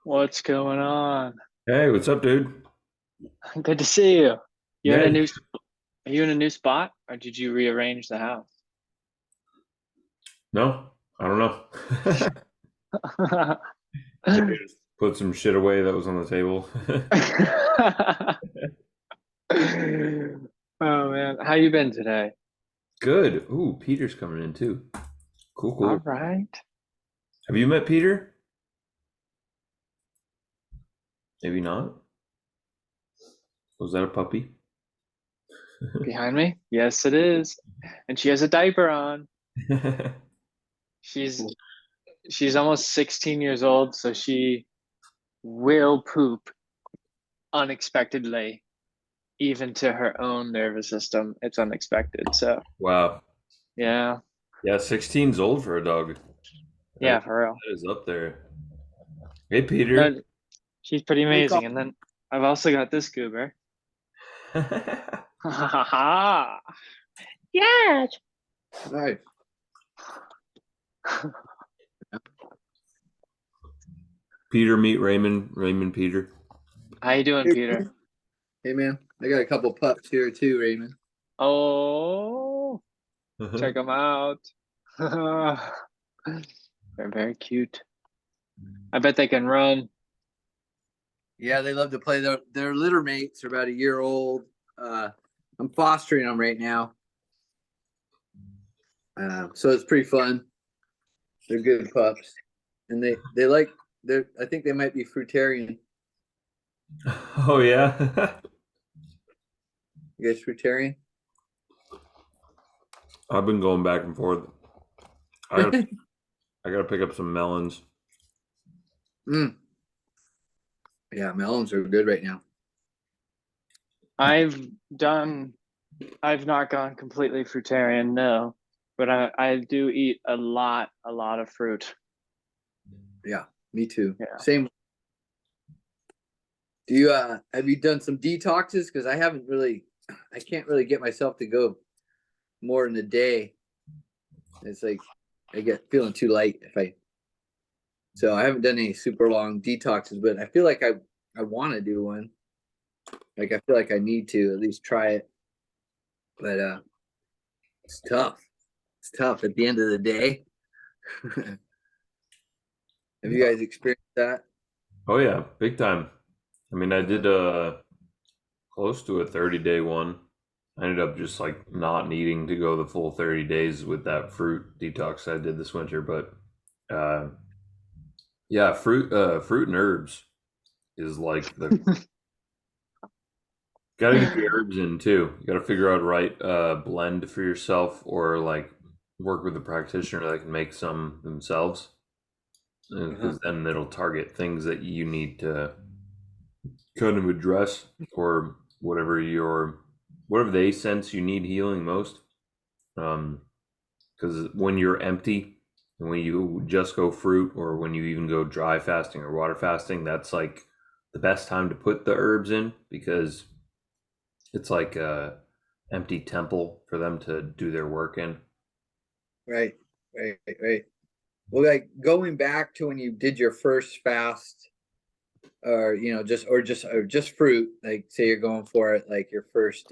What's going on? Hey, what's up, dude? Good to see you. You in Yeah, a new, are you in a new spot or did you rearrange the house? no, I don't know. Maybe I just put some shit away that was on the table. Oh man, how you been today? Good. Ooh, Peter's coming in too. Cool, All cool. right. Have you met Peter? Maybe not. Was that a puppy? Behind me? Yes, it is. And she has a diaper on. She's she's almost 16 years old, so she will poop unexpectedly, even to her own nervous system. It's unexpected. So Wow. yeah, Yeah, 16's old for a dog. yeah, for real. That is up there. Hey, Peter. No, she's pretty Hey, amazing. Carl. And then I've also got this goober. Ha ha ha. Yes. Nice. Peter, meet Raymond. Raymond, Peter. How you doing, Hey, Peter? hey, man. I got a couple pups here too, Raymond. Oh, check them out. They're very cute. I bet they can run. Yeah, they love to play. Their litter mates are about a year old. I'm fostering them right now, so it's pretty fun. They're good pups, and they like. They're. I think they might be fruitarian. Oh, yeah. You guys fruitarian? I've been going back and forth. I gotta, I gotta pick up some melons. Mm. Yeah, melons are good right now. I've done, I've not gone completely fruitarian, no, but I do eat a lot of fruit. Yeah, me too. Yeah. Same. Do you have you done some detoxes? Because I haven't really. I can't really get myself to go more in a day. It's like I get feeling too light if I. So I haven't done any super long detoxes, but I feel like I want to do one. Like I feel like I need to at least try it, but it's tough. It's tough at the end of the day. Have you guys experienced that? Oh yeah, big time. I mean, I did close to a 30-day one. I ended up just like not needing to go the full 30 days with that fruit detox I did this winter, but uh yeah, fruit and herbs is like the got to get the herbs in too. You got to figure out right blend for yourself or like work with a practitioner that can make some themselves Uh-huh. because then it'll target things that you need to kind of address or whatever they sense you need healing most. Because when you're empty and when you just go fruit or when you even go dry fasting or water fasting, that's like the best time to put the herbs in because it's like a empty temple for them to do their work in. Right, right. Well, like going back to when you did your first fast, or just fruit. Like say you're going for it, like your first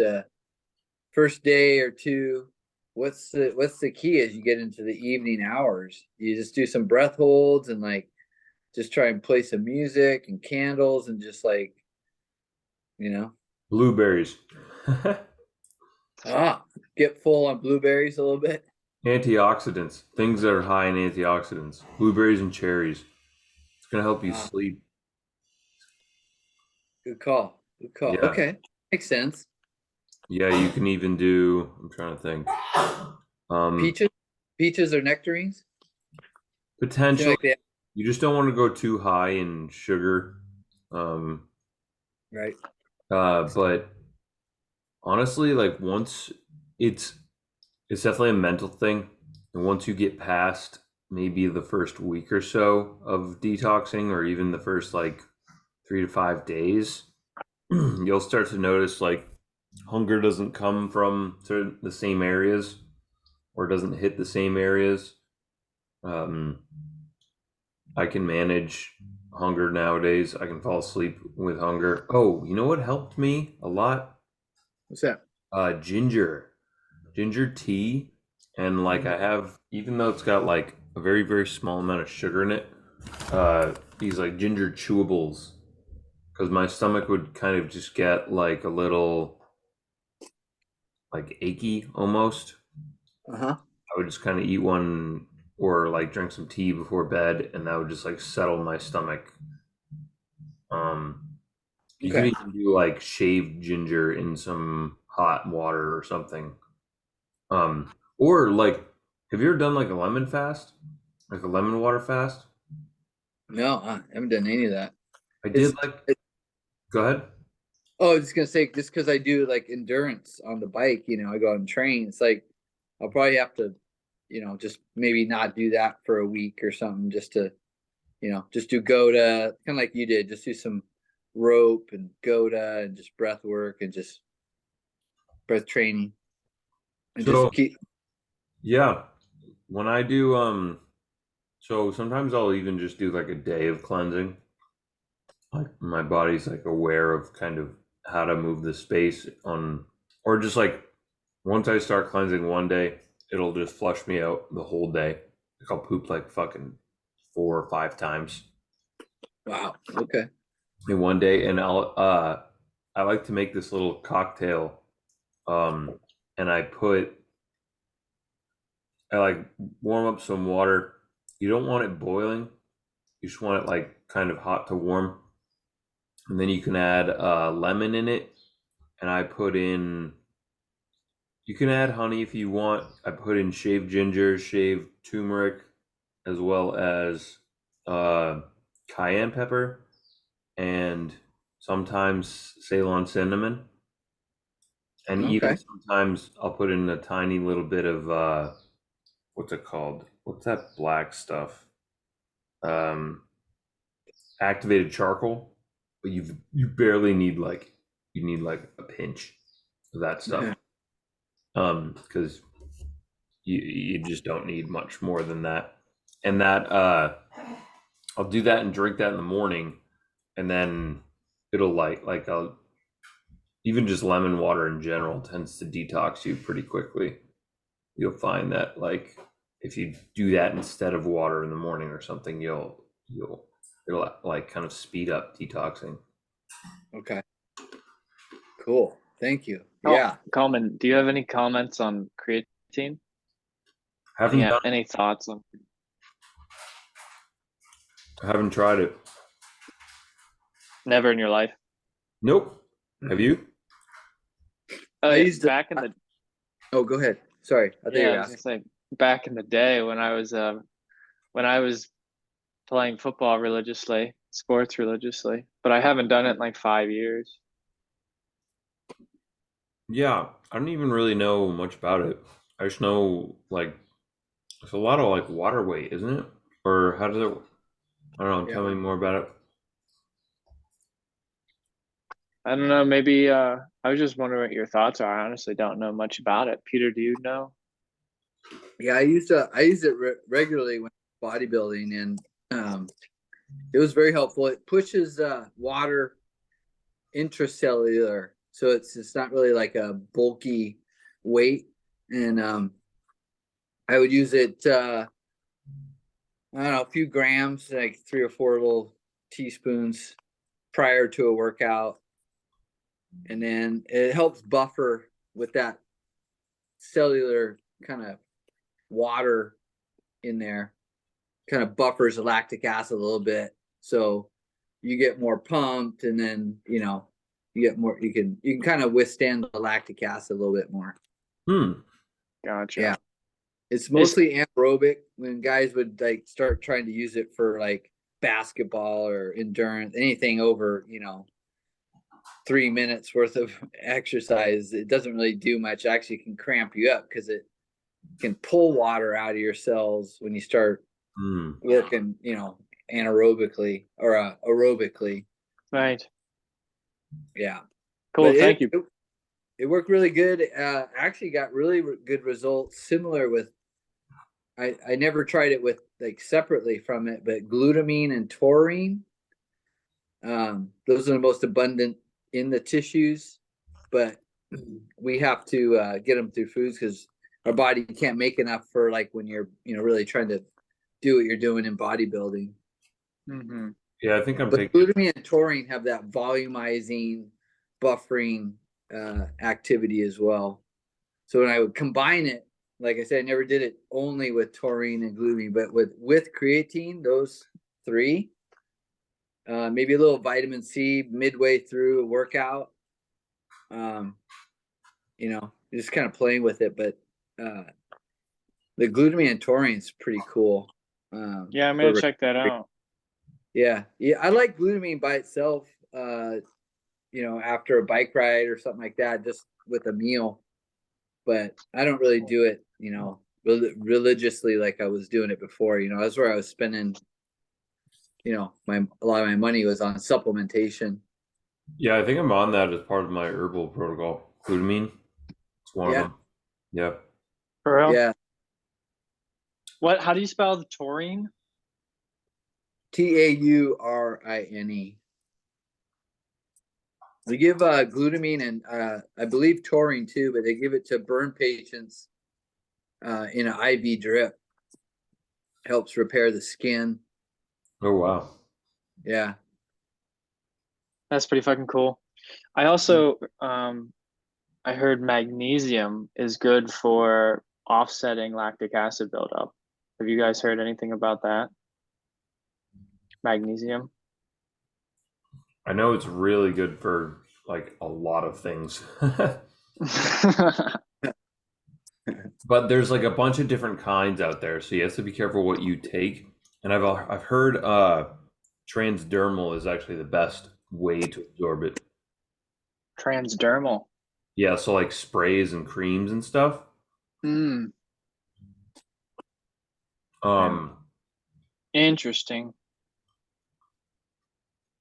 day or two. What's the key as you get into the evening hours? You just do some breath holds and like just try and play some music and candles and just like you know Blueberries, ah get full on blueberries a little bit. antioxidants, things that are high in antioxidants, blueberries and cherries. It's gonna help you Ah, sleep. good call. Good call. Yeah, Okay, makes sense. yeah. You can even do. I'm trying to think. Um, Peaches, peaches or nectarines seem Potentially, like they you just don't want to go too high in sugar. Um, right. but honestly, like once it's it's definitely a mental thing, and once you get past maybe the first week or so of detoxing, or even the first like 3 to 5 days, you'll start to notice like hunger doesn't come from to the same areas or doesn't hit the same areas. Um, I can manage hunger nowadays. I can fall asleep with hunger. Oh, you know what helped me a lot? What's that? Ginger tea, and like I have, even though it's got like a very very small amount of sugar in it, these like ginger chewables, because my stomach would kind of just get like a little like achy almost. Uh-huh. I would just kind of eat one or like drink some tea before bed, and that would just like settle my stomach. You can Okay. even do like shaved ginger in some hot water or something. Or like, have you ever done like a lemon fast, like a lemon water fast? No, I haven't done any of that. I It's did like. it, Go ahead. oh, I was just gonna say, just because I do like endurance on the bike, I go out and train. It's like I'll probably have to, just maybe not do that for a week or something, just to, just do Goda, kind of like you did, just do some rope and Goda and just breath work and just breath training and just So keep. yeah, when I do so sometimes I'll even just do like a day of cleansing. Like my body's like aware of kind of how to move the space on, or just like once I start cleansing one day, it'll just flush me out the whole day. Like I'll poop like fucking 4 or 5 times Wow. Okay. in one day, and I like to make this little cocktail, and I like warm up some water. You don't want it boiling. You just want it like kind of hot to warm, and then you can add lemon in it. And I put in. You can add honey if you want. I put in shaved ginger, shaved turmeric, as well as uh, cayenne pepper, and sometimes Ceylon cinnamon. And even Okay. sometimes I'll put in a tiny little bit of what's it called? What's that black stuff? Um, Activated charcoal. But you barely need like you need like a pinch of that stuff. Because you just don't need much more than that. And that I'll do that and drink that in the morning, and then it'll like I'll even just lemon water in general tends to detox you pretty quickly. You'll find that like if you do that instead of water in the morning or something, it'll like kind of speed up detoxing. Okay. Cool. Thank you. Oh, Yeah. Coleman, do you have any comments on creatine? Haven't done Any thoughts on? haven't tried it. Never in your life. Nope. Have you? Oh, I yeah, used to. back in the Oh, go ahead. Sorry, I thought you yeah, were I was gonna asking. say back in the day when I was playing football religiously, sports religiously, but I haven't done it in like 5 years. Yeah, I don't even really know much about it. I just know like it's a lot of like water weight, isn't it? Or how does it? I don't know. Yeah. Tell me more about it. I don't know, maybe I was just wondering what your thoughts are. I honestly don't know much about it. Peter, do you know? Yeah, I used it regularly when bodybuilding, and it was very helpful. It pushes water intracellular, so it's not really like a bulky weight. And I would use it. I don't know, a few grams, like 3 or 4 little teaspoons prior to a workout, and then it helps buffer with that cellular kind of water in there, kind of buffers the lactic acid a little bit, so you get more pumped, and then you get more. You can kind of withstand the lactic acid a little bit more. Hmm. Gotcha. Yeah, it's Is mostly anaerobic. When guys would like start trying to use it for like basketball or endurance, anything over 3 minutes worth of exercise, it doesn't really do much. It actually can cramp you up because it can pull water out of your cells when you start Hmm. working, anaerobically or aerobically. right. Yeah, Cool, but thank you. it worked really good. Actually got really good results. Similar with, I never tried it with like separately from it, but glutamine and taurine. Those are the most abundant in the tissues, but we have to get them through foods because our body can't make enough for like when you're really trying to do what you're doing in bodybuilding. Hmm. Yeah, I think I'm But taking. glutamine and taurine have that volumizing, buffering activity as well. So when I would combine it, like I said, I never did it only with taurine and glutamine, but with creatine, those three, maybe a little vitamin C midway through a workout. Just kind of playing with it, but the glutamine and taurine is pretty cool. Yeah, I'm gonna check that out. Yeah, I like glutamine by itself. After a bike ride or something like that, just with a meal. But I don't really do it, religiously like I was doing it before. That's where I was spending, a lot of my money was on supplementation. Yeah, I think I'm on that as part of my herbal protocol. Glutamine, it's one of Yeah. them. Yeah. For real? Yeah, How do you spell the taurine? Taurine. They give glutamine and I believe taurine too, but they give it to burn patients in an IV drip. Helps repair the skin. Oh wow. Yeah. That's pretty fucking cool. I also I heard magnesium is good for offsetting lactic acid buildup. Have you guys heard anything about that? Magnesium? I know it's really good for like a lot of things. But there's like a bunch of different kinds out there, so you have to be careful what you take. And I've heard transdermal is actually the best way to absorb it. Transdermal. Yeah, so like sprays and creams and stuff. Hmm. Um, Interesting.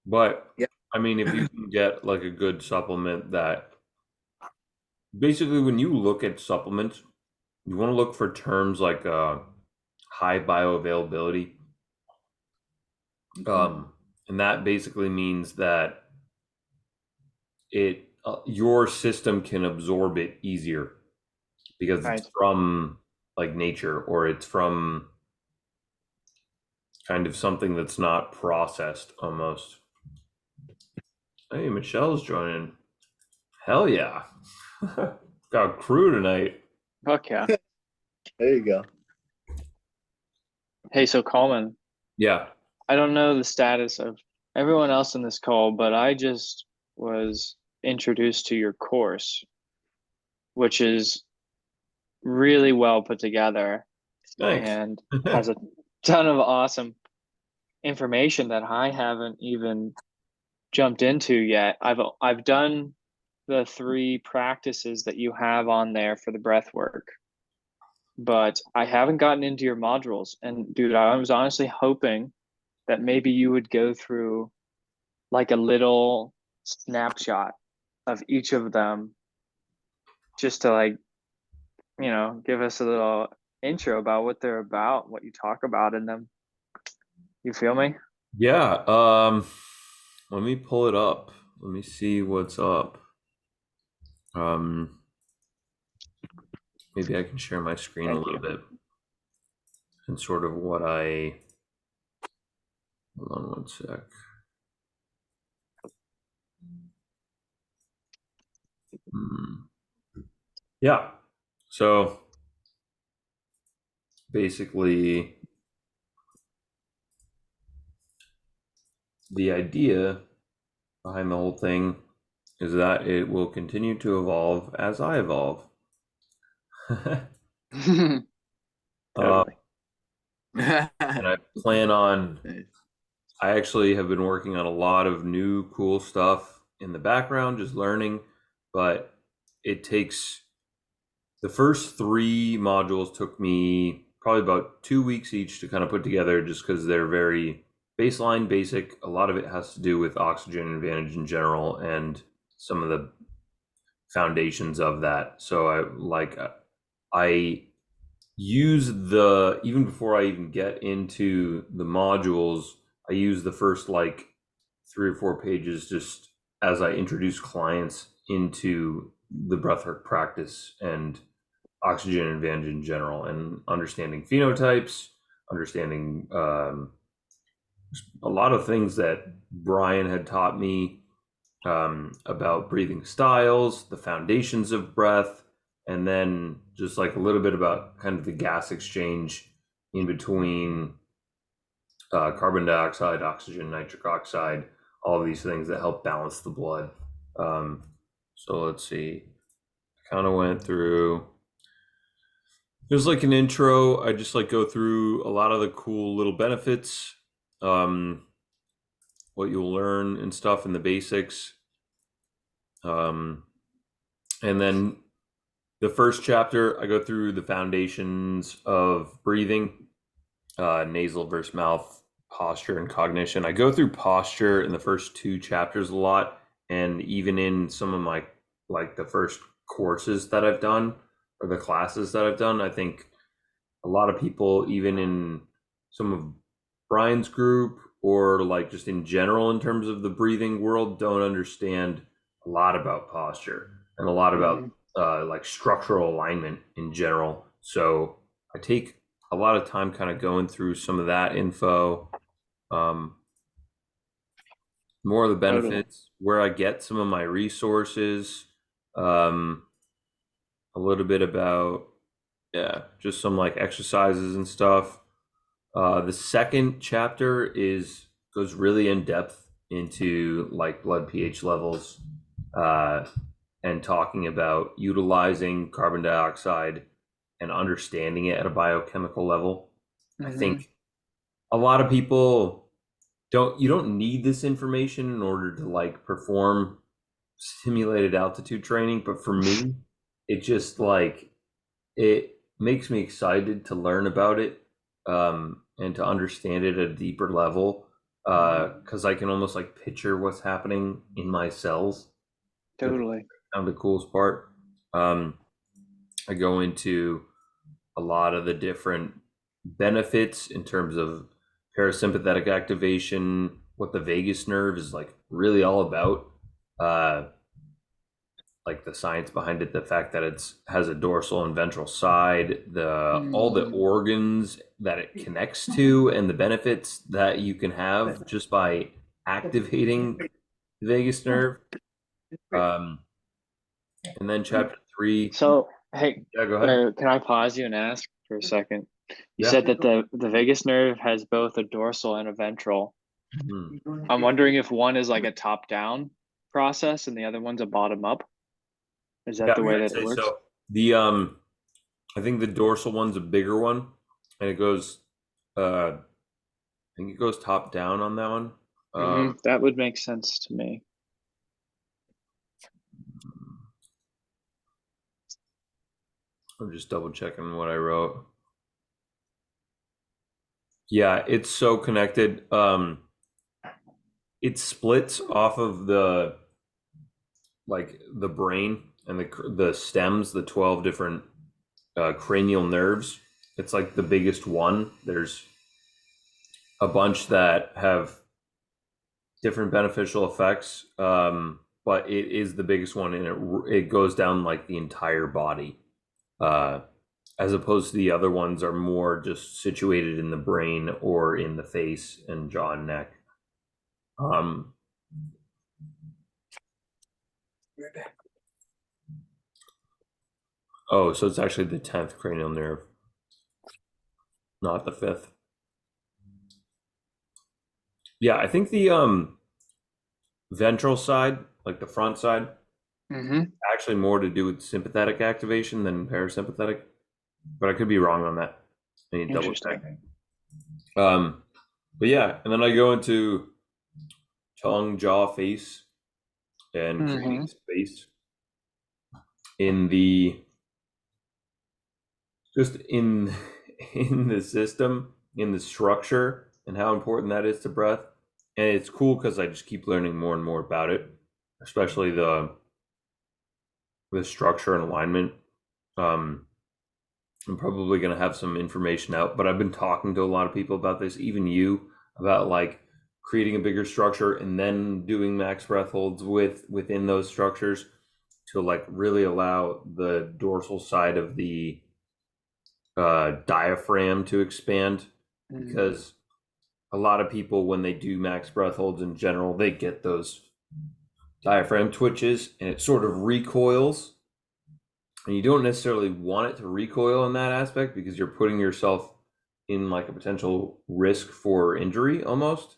but Yeah. I mean, if you can get like a good supplement that basically when you look at supplements, you want to look for terms like high bioavailability. And that basically means that your system can absorb it easier because Right. it's from like nature or it's from kind of something that's not processed almost. Hey, Michelle's joining. Hell yeah. Got a crew tonight. Fuck yeah. There you go. Hey, so Coleman, Yeah. I don't know the status of everyone else in this call, but I just was introduced to your course, which is really well put together Thanks. and has a ton of awesome information that I haven't even jumped into yet. I've done the 3 practices that you have on there for the breath work, but I haven't gotten into your modules. And dude, I was honestly hoping that maybe you would go through like a little snapshot of each of them just to like, give us a little intro about what they're about, what you talk about in them. You feel me? Yeah. Let me pull it up. Let me see what's up. Maybe I can share my screen a little bit and sort of what I. Hold on one sec. Yeah. So basically, the idea behind the whole thing is that it will continue to evolve as I evolve. Totally. And I plan on. I actually have been working on a lot of new cool stuff in the background, just learning, but it takes the first 3 modules took me probably about 2 weeks each to kind of put together just because they're very baseline, basic. A lot of it has to do with oxygen advantage in general and some of the foundations of that. So I use even before I even get into the modules, I use the first like 3 or 4 pages just as I introduce clients into the breathwork practice and oxygen advantage in general, and understanding phenotypes, understanding a lot of things that Brian had taught me about breathing styles, the foundations of breath, and then just like a little bit about kind of the gas exchange in between carbon dioxide, oxygen, nitric oxide, all of these things that help balance the blood. So let's see. I kind of went through. There's like an intro. I just like go through a lot of the cool little benefits, what you'll learn and stuff in the basics. And then the first chapter, I go through the foundations of breathing, nasal versus mouth, posture, and cognition. I go through posture in the first 2 chapters a lot, and even in some of my like the first courses that I've done or the classes that I've done, I think a lot of people, even in some of Brian's group or like just in general in terms of the breathing world, don't understand a lot about posture and a lot about like structural alignment in general. So I take a lot of time kind of going through some of that info, more of the benefits, where I get some of my resources, a little bit about, just some like exercises and stuff. The second chapter goes really in depth into like blood pH levels, and talking about utilizing carbon dioxide and understanding it at a biochemical level. I think a lot of people you don't need this information in order to like perform simulated altitude training, but for me, it just like it makes me excited to learn about it, and to understand it at a deeper level, because I can almost like picture what's happening in my cells. Totally. The coolest part. I go into a lot of the different benefits in terms of parasympathetic activation, what the vagus nerve is like really all about, like the science behind it, the fact that it's has a dorsal and ventral side, all the organs that it connects to, and the benefits that you can have just by activating the vagus nerve. And then chapter 3. So, hey, Yeah, go ahead. can I pause you and ask for a second? You Yeah. said that the vagus nerve has both a dorsal and a ventral. I'm wondering if one is like a top-down process and the other one's a bottom-up. Is that the way that it works? So. I think the dorsal one's a bigger one, and it goes, I think it goes top down on that one. That would make sense to me. I'm just double checking what I wrote. Yeah, it's so connected. It splits off of the brain and the stems, the 12 different cranial nerves. It's like the biggest one. There's a bunch that have different beneficial effects, but it is the biggest one, and it goes down like the entire body, as opposed to the other ones are more just situated in the brain or in the face and jaw and neck. Oh, so it's actually the 10th cranial nerve, not the 5th. Yeah, I think the ventral side, like the front side, actually more to do with sympathetic activation than parasympathetic, but I could be wrong on that. I need to double check. But yeah, and then I go into tongue, jaw, face, and creating space in the system, in the structure, and how important that is to breath. And it's cool because I just keep learning more and more about it, especially the structure and alignment. I'm probably going to have some information out, but I've been talking to a lot of people about this, even you, about like creating a bigger structure and then doing max breath holds within those structures to like really allow the dorsal side of the diaphragm to expand, because a lot of people, when they do max breath holds in general, they get those diaphragm twitches and it sort of recoils, and you don't necessarily want it to recoil in that aspect because you're putting yourself in like a potential risk for injury almost.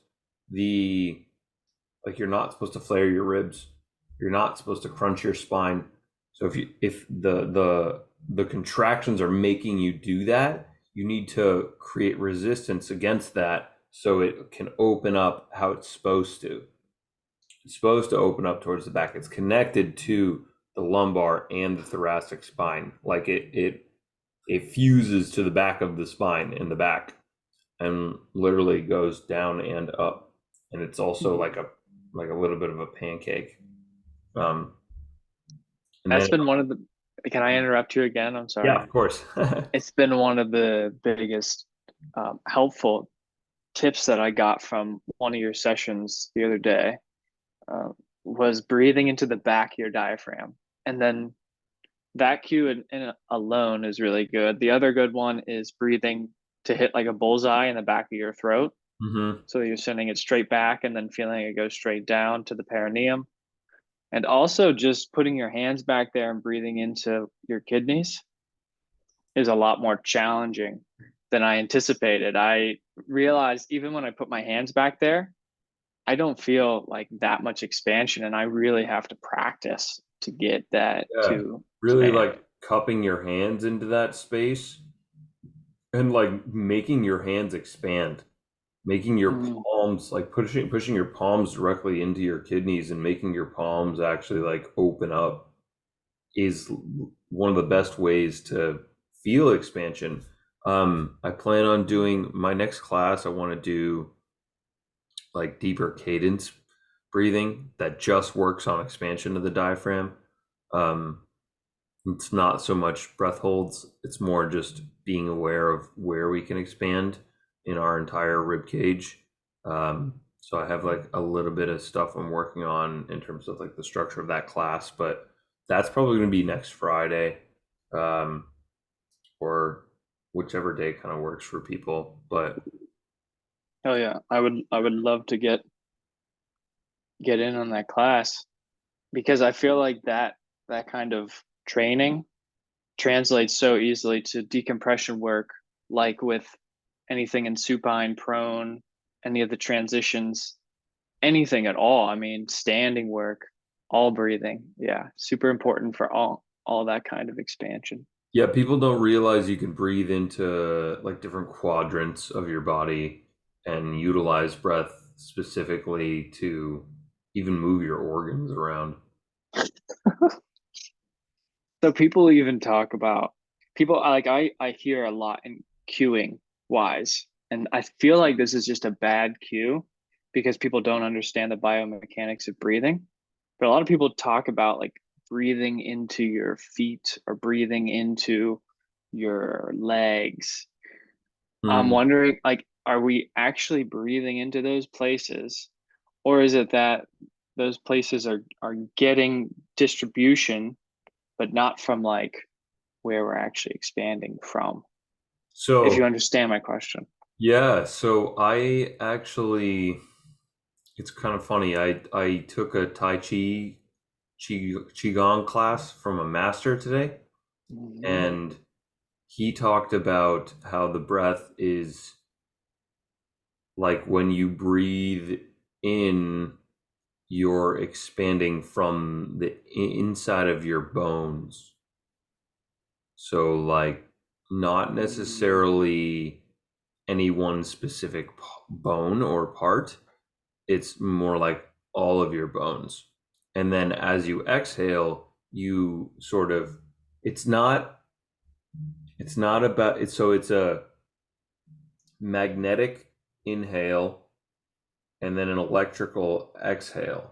Like you're not supposed to flare your ribs, you're not supposed to crunch your spine. So if the contractions are making you do that, you need to create resistance against that so it can open up how it's supposed to. It's supposed to open up towards the back. It's connected to the lumbar and the thoracic spine. Like it fuses to the back of the spine in the back and literally goes down and up. And it's also like a little bit of a pancake. And That's been one of the, can I interrupt you again? I'm sorry. Yeah, of course. It's been one of the biggest helpful tips that I got from one of your sessions the other day, was breathing into the back of your diaphragm. And then that cue in alone is really good. The other good one is breathing to hit like a bullseye in the back of your throat. Mm-hmm. So you're sending it straight back and then feeling it go straight down to the perineum. And also just putting your hands back there and breathing into your kidneys is a lot more challenging than I anticipated. I realized even when I put my hands back there, I don't feel like that much expansion, and I really have to practice to get that to really expand. like cupping your hands into that space and like making your hands expand, making your palms like pushing your palms directly into your kidneys and making your palms actually like open up is one of the best ways to feel expansion. I plan on doing my next class. I want to do like deeper cadence breathing that just works on expansion of the diaphragm. It's not so much breath holds, it's more just being aware of where we can expand in our entire rib cage. So I have like a little bit of stuff I'm working on in terms of like the structure of that class, but that's probably going to be next Friday, or whichever day kind of works for people. But Oh yeah, I would love to get in on that class, because I feel like that kind of training translates so easily to decompression work, like with anything in supine, prone, any of the transitions, anything at all. I mean, standing work, all breathing. Yeah, super important for all that kind of expansion. yeah, people don't realize you can breathe into like different quadrants of your body and utilize breath specifically to even move your organs around. So people even talk about, people like I hear a lot in cueing wise, and I feel like this is just a bad cue because people don't understand the biomechanics of breathing. But a lot of people talk about like breathing into your feet or breathing into your legs. I'm wondering, like, are we actually breathing into those places, or is it that those places are getting distribution, but not from like where we're actually expanding from? So If you understand my question. yeah, so I actually, it's kind of funny. I took a Qigong class from a master today, and he talked about how the breath is like when you breathe in, you're expanding from the inside of your bones. So like not necessarily any one specific bone or part. It's more like all of your bones. And then as you exhale, you sort of, it's not about it. So it's a magnetic inhale and then an electrical exhale.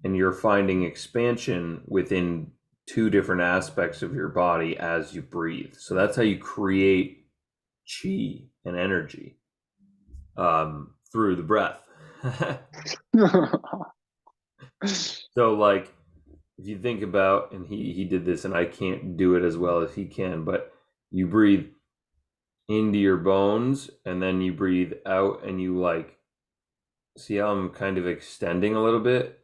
And you're finding expansion within two different aspects of your body as you breathe. So that's how you create chi and energy, through the breath. So like if you think about, and he did this and I can't do it as well as he can, but you breathe into your bones and then you breathe out and you like see how I'm kind of extending a little bit.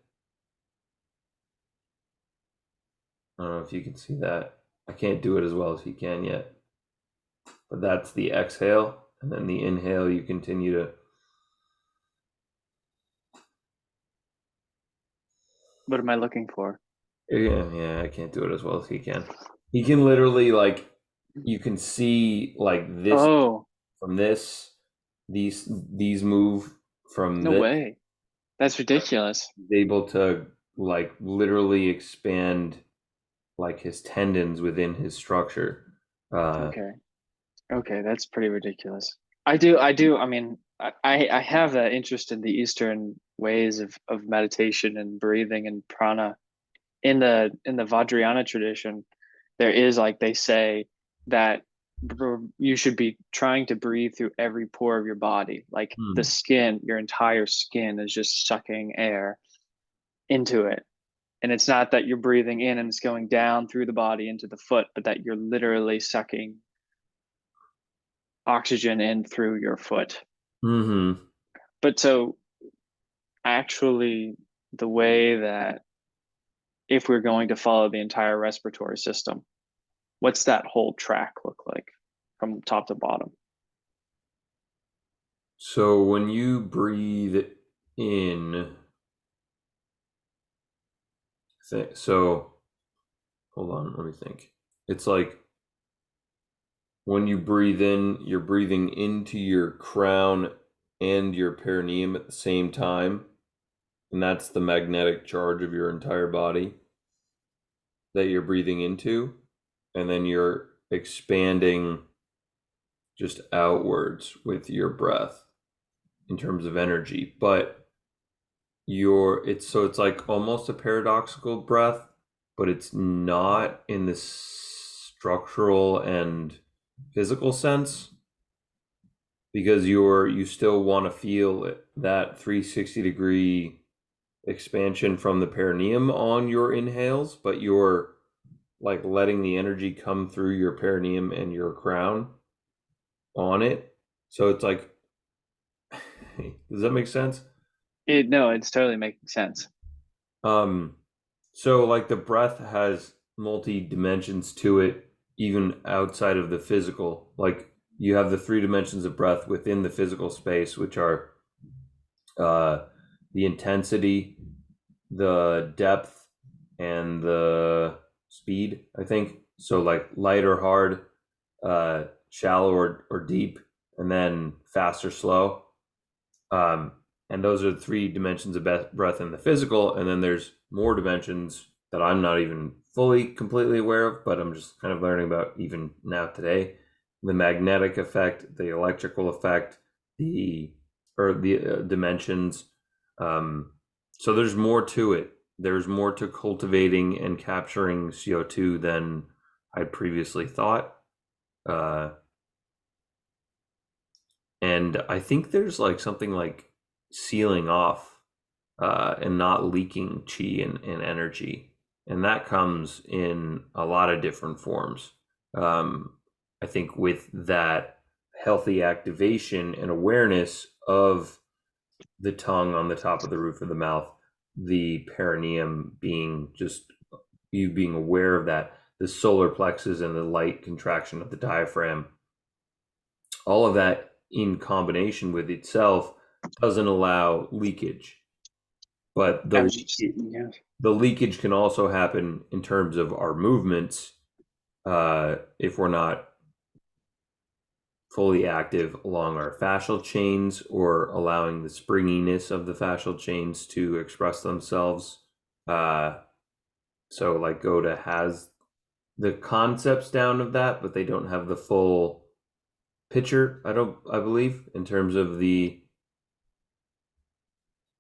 I don't know if you can see that. I can't do it as well as he can yet. But that's the exhale. And then the inhale, you continue to. What am I looking for? Yeah, I can't do it as well as he can. He can literally, like, you can see, like, this Oh, from this, these move from no this. way. That's ridiculous. He's able to, like, literally expand, like, his tendons within his structure. Okay. Okay, that's pretty ridiculous. I mean, I have that interest in the Eastern ways of meditation and breathing and prana. In the Vajrayana tradition, there is like they say that you should be trying to breathe through every pore of your body. Like the Hmm. skin, your entire skin is just sucking air into it. And it's not that you're breathing in and it's going down through the body into the foot, but that you're literally sucking oxygen in through your foot. Mm-hmm. But so actually, the way that if we're going to follow the entire respiratory system, what's that whole track look like from top to bottom? So when you breathe in, so hold on, let me think. It's like when you breathe in, you're breathing into your crown and your perineum at the same time, and that's the magnetic charge of your entire body that you're breathing into, and then you're expanding just outwards with your breath in terms of energy. But it's like almost a paradoxical breath, but it's not in the structural and physical sense because you still want to feel that 360-degree expansion from the perineum on your inhales, but you're like letting the energy come through your perineum and your crown on it. So it's like, does that make sense? No, it's totally making sense. Um, so like the breath has multi dimensions to it, even outside of the physical. Like you have the three dimensions of breath within the physical space, which are uh, the intensity, the depth, and the speed. I think so. Like light or hard, shallow or deep, and then fast or slow. Um, and those are the three dimensions of breath in the physical. And then there's more dimensions that I'm not even fully completely aware of, but I'm just kind of learning about even now today. The magnetic effect, the electrical effect, the dimensions. So there's more to it. There's more to cultivating and capturing CO2 than I previously thought. Uh, and I think there's like something like sealing off and not leaking chi and energy, and that comes in a lot of different forms. Um, I think with that healthy activation and awareness of the tongue on the top of the roof of the mouth, the perineum being just you being aware of that, the solar plexus and the light contraction of the diaphragm, all of that in combination with itself doesn't allow leakage. But I was just, yeah. the leakage can also happen in terms of our movements if we're not fully active along our fascial chains or allowing the springiness of the fascial chains to express themselves. So like Goda has the concepts down of that, but they don't have the full picture. I believe in terms of the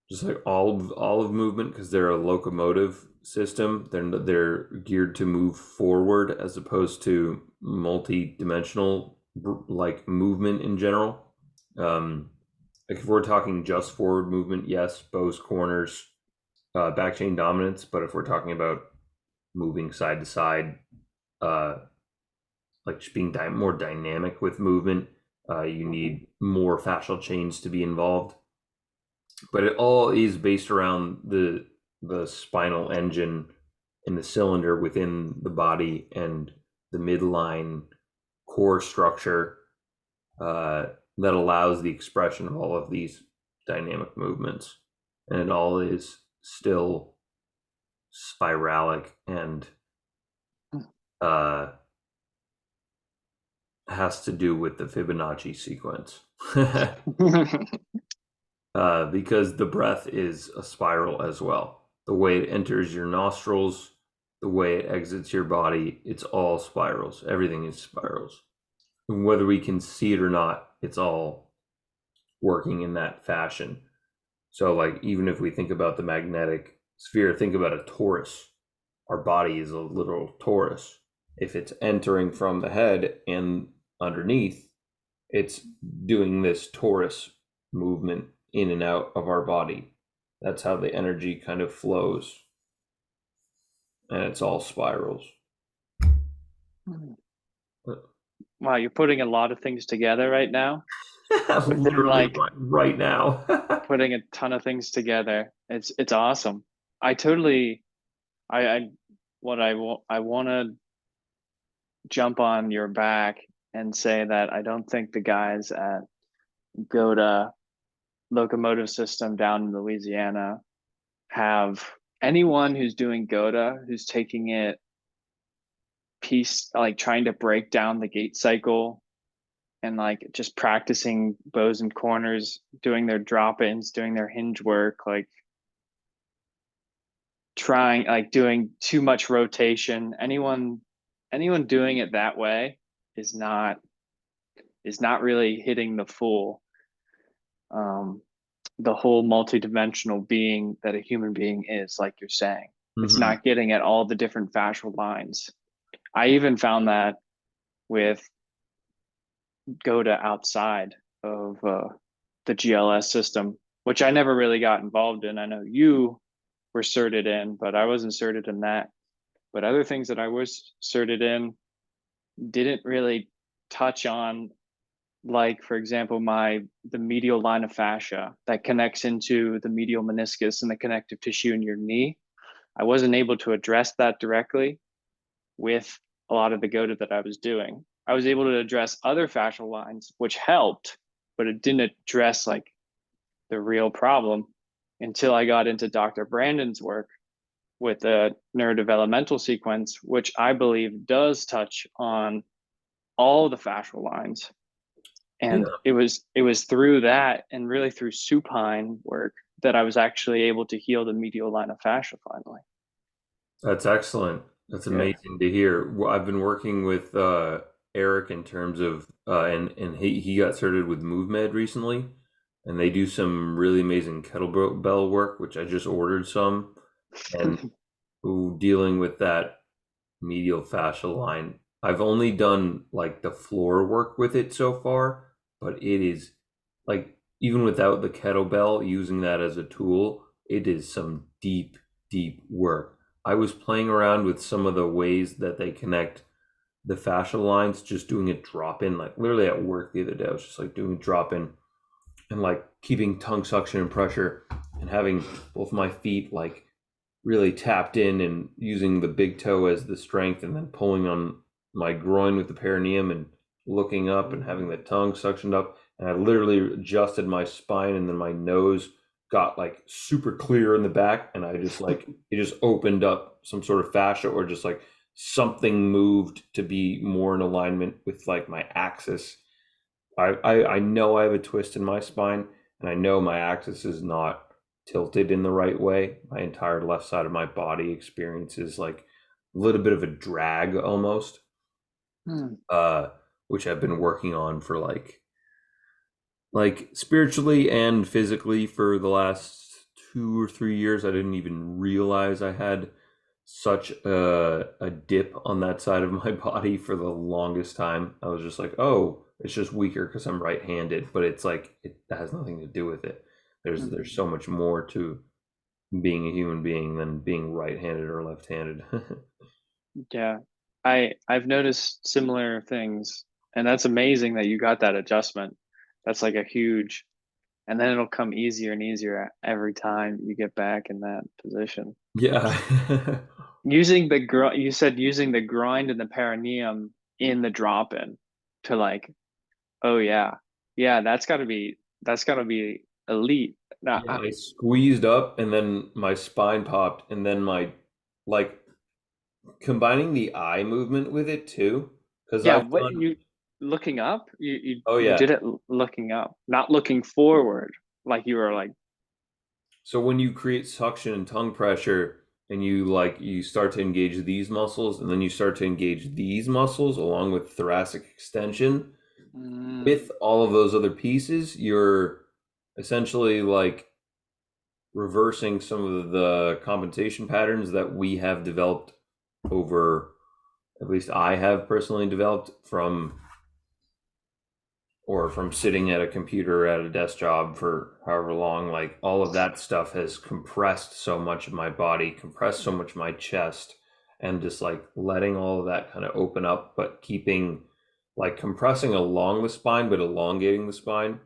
just like all of movement because they're a locomotive system. They're geared to move forward as opposed to multi-dimensional like movement in general. Um, like if we're talking just forward movement, yes, bows, corners, back chain dominance. But if we're talking about moving side to side, like just being more dynamic with movement, you need more fascial chains to be involved. But it all is based around the spinal engine and the cylinder within the body and the midline core structure that allows the expression of all of these dynamic movements. And it all is still spiralic and has to do with the Fibonacci sequence. Because the breath is a spiral as well. The way it enters your nostrils, the way it exits your body, it's all spirals. Everything is spirals. And whether we can see it or not, it's all working in that fashion. So, like, even if we think about the magnetic sphere, think about a torus. Our body is a literal torus. If it's entering from the head and underneath, it's doing this torus movement in and out of our body. That's how the energy kind of flows. And it's all spirals. Wow, you're putting a lot of things together right now. Literally Like right now. putting a ton of things together. It's awesome. I totally I want to jump on your back and say that I don't think the guys at Goda Locomotive System down in Louisiana have anyone who's doing Goda who's taking it piece, like trying to break down the gait cycle and like just practicing bows and corners, doing their drop-ins, doing their hinge work, like trying, like doing too much rotation. Anyone doing it that way is not really hitting the full the whole multidimensional being that a human being is, like you're saying. It's not getting at all the different fascial lines. I even found that with Goda outside of the GLS system, which I never really got involved in. I know you were certed in, but I wasn't certed in that. But other things that I was certed in didn't really touch on, like, for example, the medial line of fascia that connects into the medial meniscus and the connective tissue in your knee. I wasn't able to address that directly with a lot of the Goda that I was doing. I was able to address other fascial lines, which helped, but it didn't address like the real problem until I got into Dr. Brandon's work with the neurodevelopmental sequence, which I believe does touch on all the fascial lines. And it was through that and really through supine work that I was actually able to heal the medial line of fascia finally. That's excellent. That's amazing to hear. I've been working with Eric in terms of and he got started with MoveMed recently, and they do some really amazing kettlebell work, which I just ordered some, and dealing with that medial fascial line. I've only done like the floor work with it so far, but it is like, even without the kettlebell, using that as a tool, it is some deep work. I was playing around with some of the ways that they connect the fascial lines, just doing a drop in, like literally at work the other day. I was just like doing a drop in and like keeping tongue suction and pressure and having both my feet like really tapped in and using the big toe as the strength, and then pulling on my groin with the perineum and looking up and having the tongue suctioned up. And I literally adjusted my spine, and then my nose got like super clear in the back, and I just like it just opened up some sort of fascia, or just like something moved to be more in alignment with like my axis. I know I have a twist in my spine, and I know my axis is not tilted in the right way. My entire left side of my body experiences like a little bit of a drag almost, which I've been working on for like spiritually and physically for the last 2 or 3 years. I didn't even realize I had such a dip on that side of my body for the longest time. I was just like, oh, It's just weaker because I'm right-handed, but it's like it has nothing to do with it. There's so much more to being a human being than being right-handed or left-handed. Yeah. I've noticed similar things, and that's amazing that you got that adjustment. That's like a huge, and then it'll come easier and easier every time you get back in that position. Yeah. Using the you said using the grind and the perineum in the drop in to like, oh yeah. Yeah, that's gotta be elite. Now, Yeah, I squeezed up and then my spine popped and then my like combining the eye movement with it too because yeah, I've what done. you looking up? Oh You yeah. did it looking up, not looking forward, like you were like, So when you create suction and tongue pressure and you start to engage these muscles and then you start to engage these muscles along with thoracic extension mm, with all of those other pieces, you're essentially like reversing some of the compensation patterns that we have developed over, at least I have personally developed from sitting at a computer at a desk job for however long. Like all of that stuff has compressed so much of my body, compressed so much of my chest, and just like letting all of that kind of open up, but keeping like compressing along the spine but elongating the spine,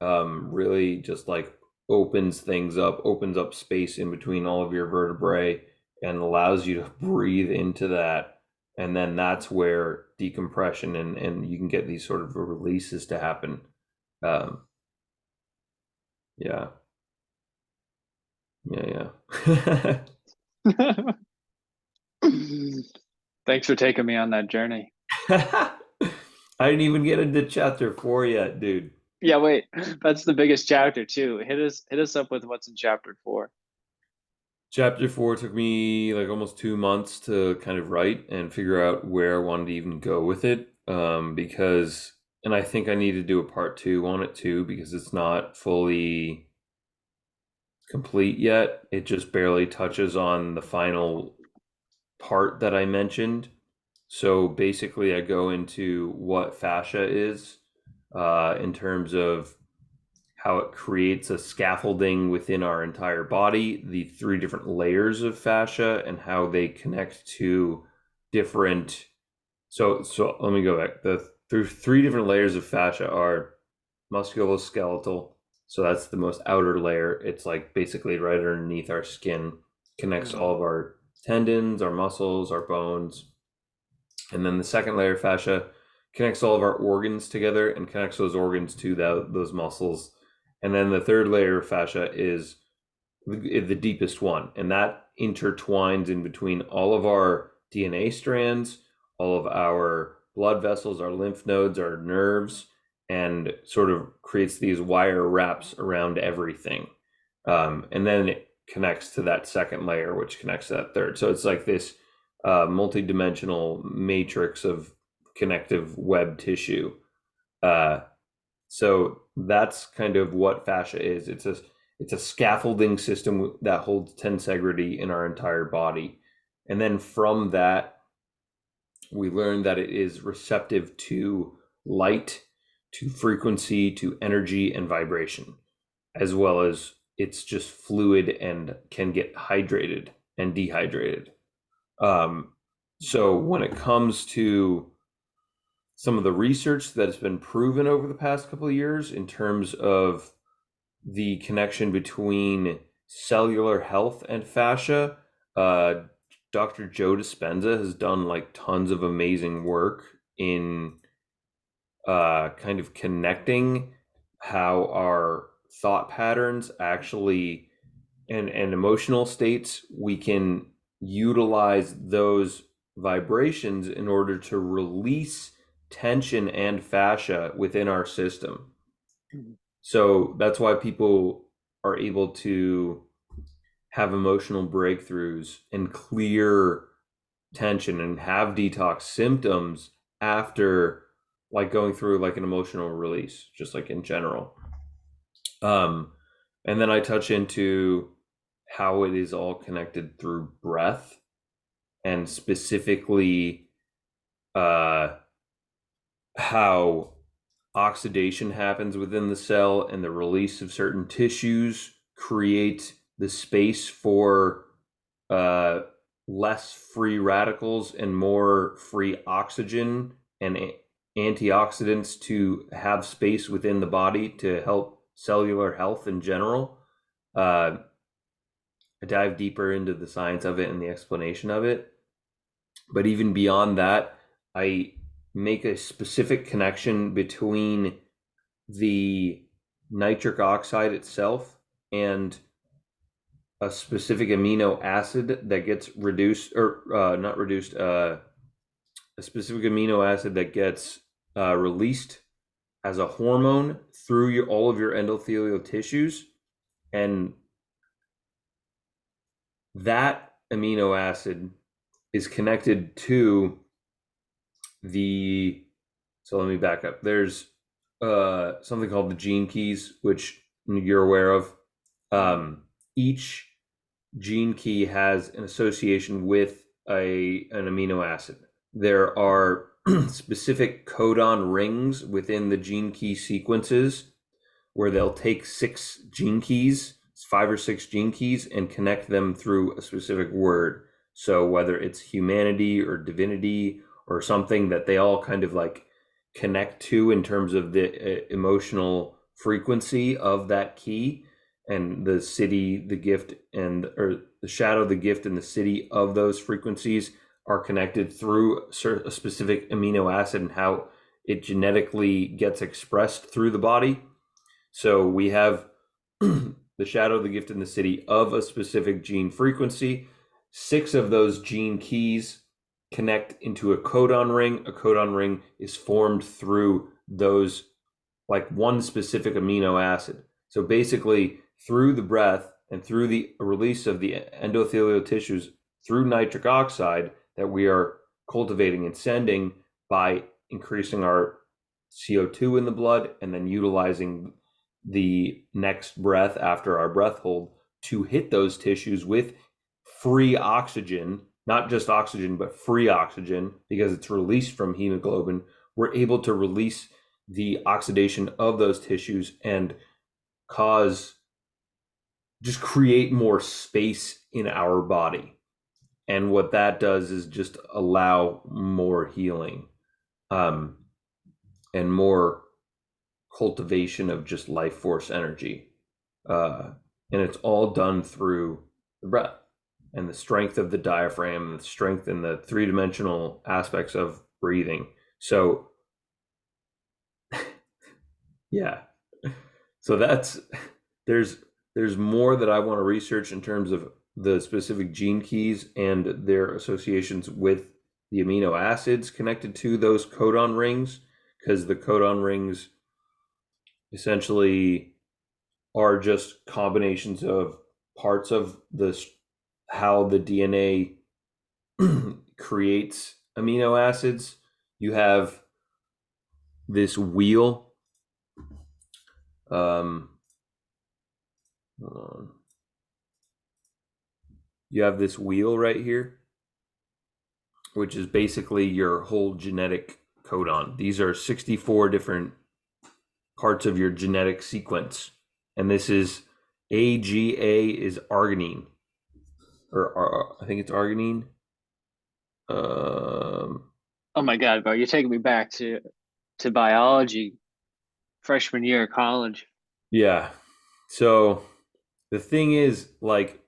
really just like opens things up, opens up space in between all of your vertebrae and allows you to breathe into that. And then that's where decompression and you can get these sort of releases to happen. Um, yeah, yeah. thanks for taking me on that journey. I didn't even get into chapter 4 yet, dude. Yeah, wait, that's the biggest chapter too. Hit us up with what's in chapter 4. Chapter 4 took me like almost 2 months to kind of write and figure out where I wanted to even go with it. Because, and I think I need to do a part 2 on it too, because it's not fully complete yet. It just barely touches on the final part that I mentioned. So basically, I go into what fascia is, in terms of how it creates a scaffolding within our entire body, the 3 different layers of fascia, and how they connect to different. So let me go back. The 3 different layers of fascia are musculoskeletal. So that's the most outer layer. It's like basically right underneath our skin, connects all of our tendons, our muscles, our bones. And then the second layer of fascia connects all of our organs together and connects those organs to those muscles. And then the third layer of fascia is the deepest one, and that intertwines in between all of our DNA strands, all of our blood vessels, our lymph nodes, our nerves, and sort of creates these wire wraps around everything. And then it connects to that second layer, which connects to that third. So it's like this multi-dimensional matrix of connective web tissue. Uh, so that's kind of what fascia is. It's a scaffolding system that holds tensegrity in our entire body. And then from that, we learn that it is receptive to light, to frequency, to energy and vibration, as well as it's just fluid and can get hydrated and dehydrated. Um, so when it comes to some of the research that has been proven over the past couple of years in terms of the connection between cellular health and fascia, uh, Dr. Joe Dispenza has done like tons of amazing work in kind of connecting how our thought patterns actually and emotional states, we can utilize those vibrations in order to release tension and fascia within our system. So that's why people are able to have emotional breakthroughs and clear tension and have detox symptoms after like going through like an emotional release, just like in general. Um, and then I touch into how it is all connected through breath and specifically uh, how oxidation happens within the cell and the release of certain tissues create the space for less free radicals and more free oxygen and antioxidants to have space within the body to help cellular health in general. I dive deeper into the science of it and the explanation of it. But even beyond that, I make a specific connection between the nitric oxide itself and a specific amino acid that gets reduced, or not reduced, a specific amino acid that gets released as a hormone through all of your endothelial tissues. And that amino acid is connected to so let me back up. There's something called the gene keys, which you're aware of. Each gene key has an association with an amino acid. There are specific codon rings within the gene key sequences where they'll take 6 gene keys, 5 or 6 gene keys, and connect them through a specific word. So whether it's humanity or divinity or something that they all kind of like connect to in terms of the emotional frequency of that key, and the city, the gift, or the shadow, the gift, and the city of those frequencies are connected through a specific amino acid and how it genetically gets expressed through the body. So we have the shadow, the gift, and the city of a specific gene frequency. 6 of those gene keys connect into a codon ring. A codon ring is formed through those, like one specific amino acid. So basically, through the breath and through the release of the endothelial tissues through nitric oxide that we are cultivating and sending by increasing our CO2 in the blood and then utilizing the next breath after our breath hold to hit those tissues with free oxygen, not just oxygen, but free oxygen, because it's released from hemoglobin. We're able to release the oxidation of those tissues and just create more space in our body. And what that does is just allow more healing, and more cultivation of just life force energy. And it's all done through the breath and the strength of the diaphragm, the strength in the 3-dimensional aspects of breathing. So yeah, so there's more that I want to research in terms of the specific gene keys and their associations with the amino acids connected to those codon rings, because the codon rings essentially are just combinations of parts of how the DNA creates amino acids. You have this wheel. Hold on. You have this wheel right here, which is basically your whole genetic codon. These are 64 different parts of your genetic sequence. And this is AGA is arginine, or I think it's arginine. Oh my God, bro, you're taking me back to biology, freshman year of college. Yeah. So the thing is, like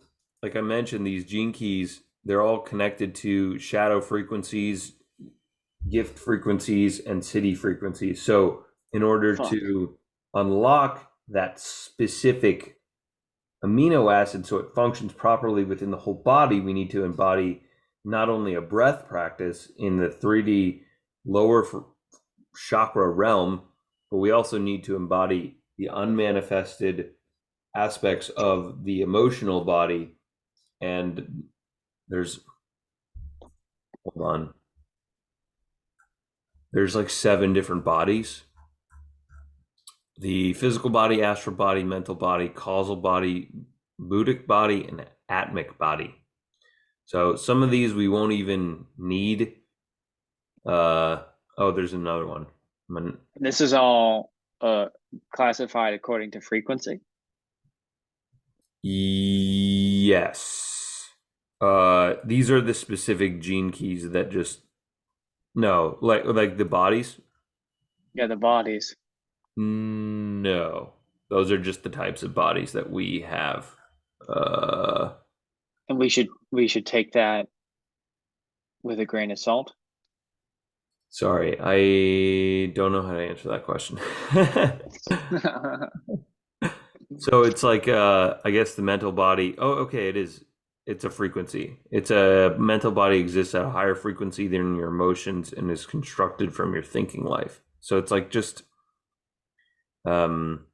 I mentioned, these gene keys, they're all connected to shadow frequencies, gift frequencies, and city frequencies. So in order to unlock that specific amino acid so it functions properly within the whole body, we need to embody not only a breath practice in the 3D lower chakra realm, but we also need to embody the unmanifested aspects of the emotional body. And there's like 7 different bodies: the physical body, astral body, mental body, causal body, buddhic body, and atmic body. So some of these we won't even need. There's another one. This is all classified according to frequency. Yes. These are the specific gene keys that just no, like the bodies. Yeah, the bodies. No, those are just the types of bodies that we have. Uh, And we should take that with a grain of salt. sorry, I don't know how to answer that question. So it's like I guess the mental body. Oh, okay, it is. It's a frequency. It's a mental body exists at a higher frequency than your emotions and is constructed from your thinking life. So it's like just um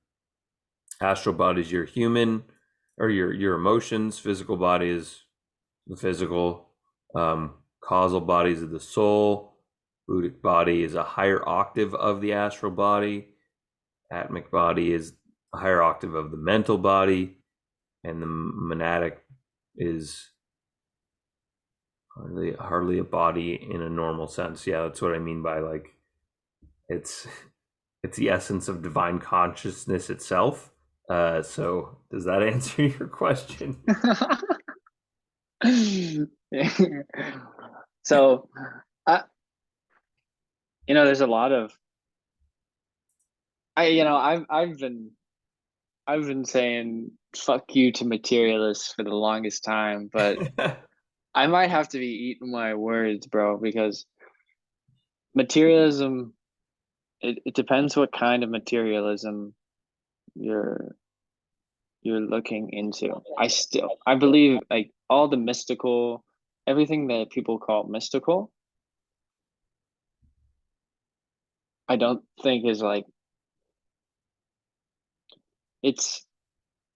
astral body is your human or your emotions, physical body is the physical, causal bodies of the soul, buddhic body is a higher octave of the astral body, atmic body is a higher octave of the mental body, and the monadic is hardly a body in a normal sense. Yeah, that's what I mean by like it's it's the essence of divine consciousness itself. So does that answer your question? So, I, there's a lot of I've been saying fuck you to materialists for the longest time, but I might have to be eating my words, bro, because materialism, it depends what kind of materialism you're you're looking into. I believe like all the mystical, everything that people call mystical, I don't think is like it's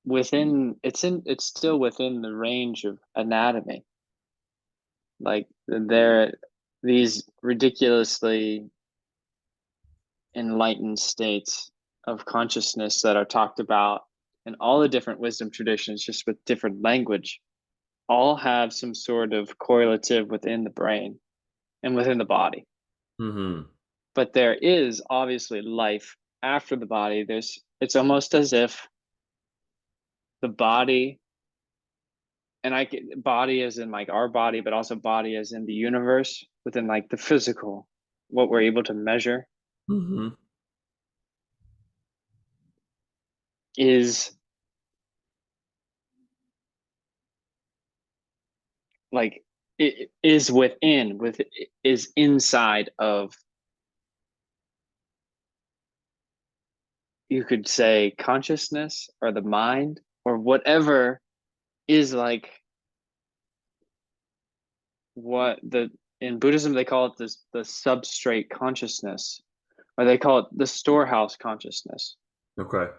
it's still within the range of anatomy. Like there these ridiculously enlightened states of consciousness that are talked about in all the different wisdom traditions, just with different language, all have some sort of correlative within the brain and within the body. Mm-hmm. But there is obviously life after the body. It's almost as if the body, and body as in like our body, but also body as in the universe, within like the physical, what we're able to measure, Mm-hmm. is like it is is inside of, you could say, consciousness or the mind or whatever is like what the in Buddhism they call it the substrate consciousness, or they call it the storehouse consciousness, Okay.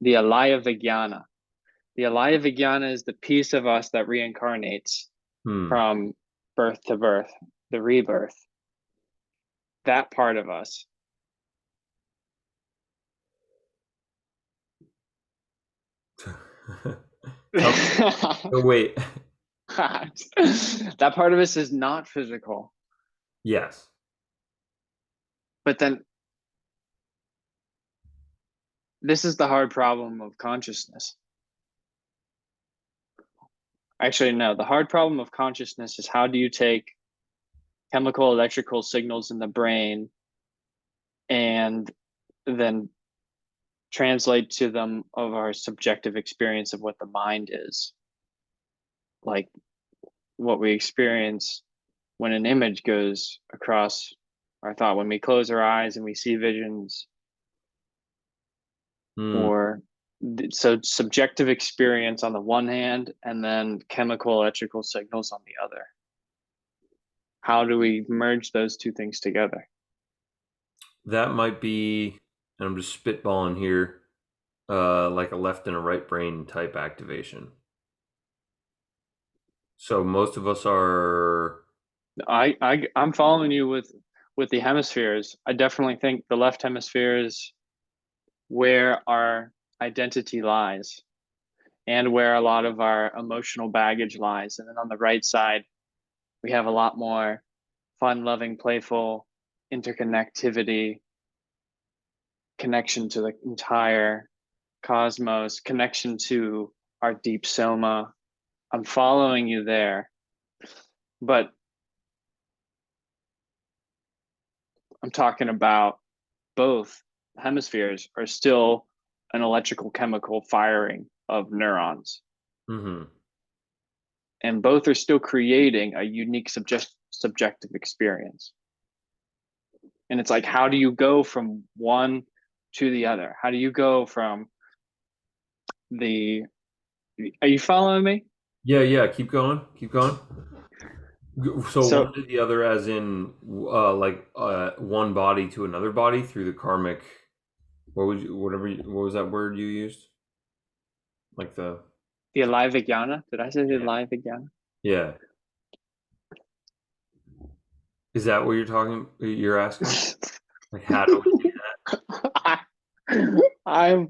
the alaya vijnana. The alaya vijnana is the piece of us that reincarnates Hmm. from birth to birth, the rebirth. That part of us. Oh, wait. That part of us is not physical. Yes. But then this is the hard problem of consciousness. Actually, no, the hard problem of consciousness is how do you take chemical electrical signals in the brain and then translate to them of our subjective experience of what the mind is, like what we experience when an image goes across our thought, when we close our eyes and we see visions, Hmm. or so subjective experience on the one hand and then chemical electrical signals on the other. How do we merge those two things together? That might be, and I'm just spitballing here, like a left and a right brain type activation. So most of us are. I'm following you with the hemispheres. I definitely think the left hemisphere is where our identity lies and where a lot of our emotional baggage lies. And then on the right side, we have a lot more fun, loving, playful interconnectivity, connection to the entire cosmos, connection to our deep soma. I'm following you there, but I'm talking about both hemispheres are still an electrical chemical firing of neurons, Mm-hmm. and both are still creating a unique subjective experience. And it's like, how do you go from one to the other? How do you go from the, are you following me? Yeah. Keep going. Keep going. So So one to the other, as in, one body to another body through the karmic. What was that word you used? Like the the alive Vijnana, did I say the yeah alive Vijnana? yeah. Is that what you're asking? Like, how do we? I'm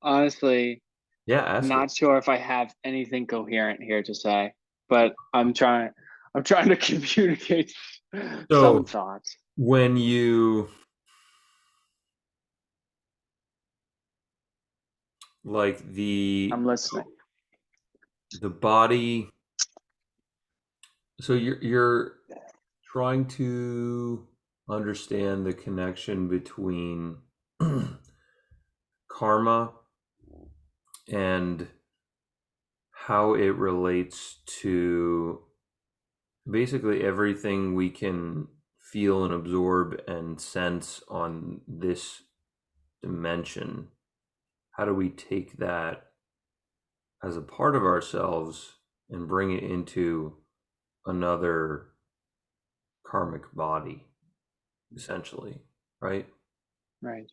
honestly Yeah, ask it. not sure if I have anything coherent here to say, but I'm trying to communicate some So thoughts. when you like I'm listening. the body, so you're trying to understand the connection between karma and how it relates to basically everything we can feel and absorb and sense on this dimension. How do we take that as a part of ourselves and bring it into another karmic body, essentially, right? Right.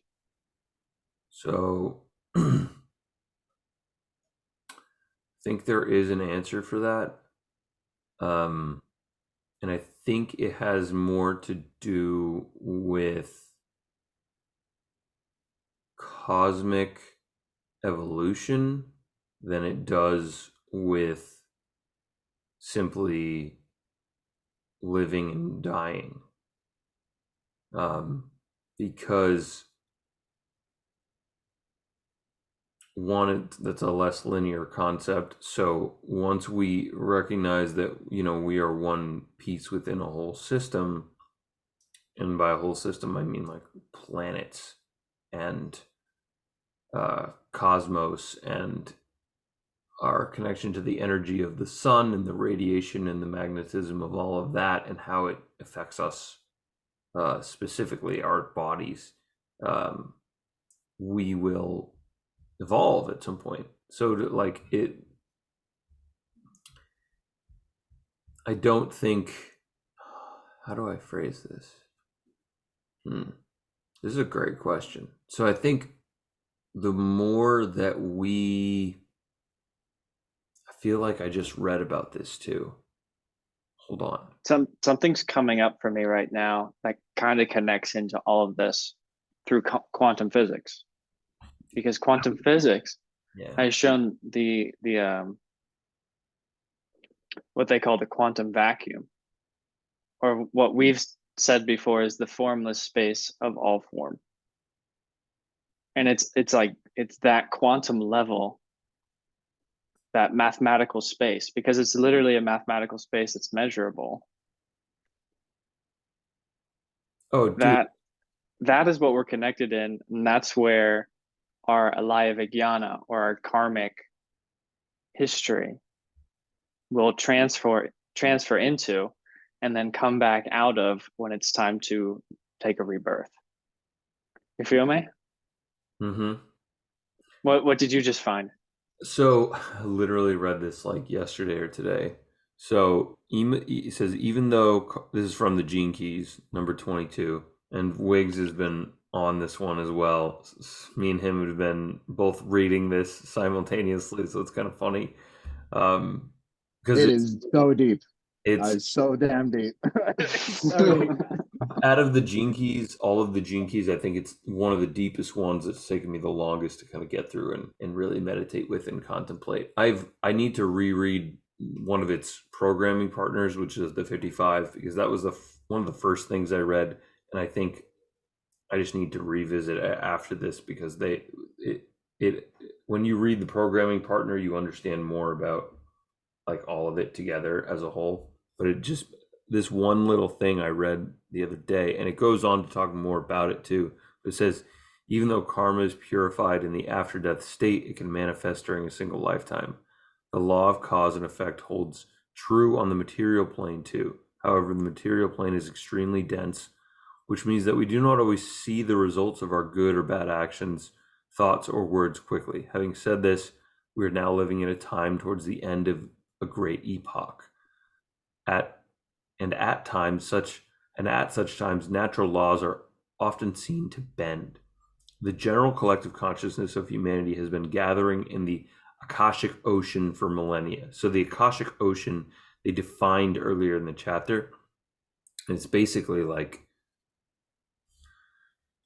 So I think there is an answer for that. And I think it has more to do with cosmic evolution than it does with simply living and dying. Because one, that's a less linear concept. So once we recognize that, we are one piece within a whole system, and by a whole system I mean like planets and cosmos and our connection to the energy of the sun and the radiation and the magnetism of all of that and how it affects us, specifically our bodies, we will evolve at some point. So I don't think, how do I phrase this? This is a great question. So I think the more that I feel like I just read about this too. Hold on. Something's coming up for me right now that kind of connects into all of this through quantum physics, because quantum physics Yeah. has shown the what they call the quantum vacuum, or what we've said before is the formless space of all form. And it's like it's that quantum level, that mathematical space, because it's literally a mathematical space that's measurable. Oh, dude. That is what we're connected in, and that's where our alaya vijnana, or our karmic history, will transfer into, and then come back out of when it's time to take a rebirth. You feel me? Mm-hmm. What did you just find? So I literally read this like yesterday or today. So it says, even though this is from the Gene Keys, number 22, and Wiggs has been on this one as well. Me and him have been both reading this simultaneously, so it's kind of funny. Because it is so deep. it's It's so damn deep. So deep. out of the Gene Keys, all of the Gene Keys, I think it's one of the deepest ones that's taken me the longest to kind of get through and really meditate with and contemplate. I need to reread one of its programming partners, which is the 55, because that was one of the first things I read, and I think I just need to revisit it after this because it when you read the programming partner, you understand more about like all of it together as a whole. But it just this one little thing I read the other day, and it goes on to talk more about it too. It says even though karma is purified in the after death state, it can manifest during a single lifetime. The law of cause and effect holds true on the material plane too. However, the material plane is extremely dense, which means that we do not always see the results of our good or bad actions, thoughts, or words quickly. Having said this, we are now living in a time towards the end of a great epoch. At such times, natural laws are often seen to bend. The general collective consciousness of humanity has been gathering in the Akashic Ocean for millennia. So the Akashic Ocean they defined earlier in the chapter, and it's basically like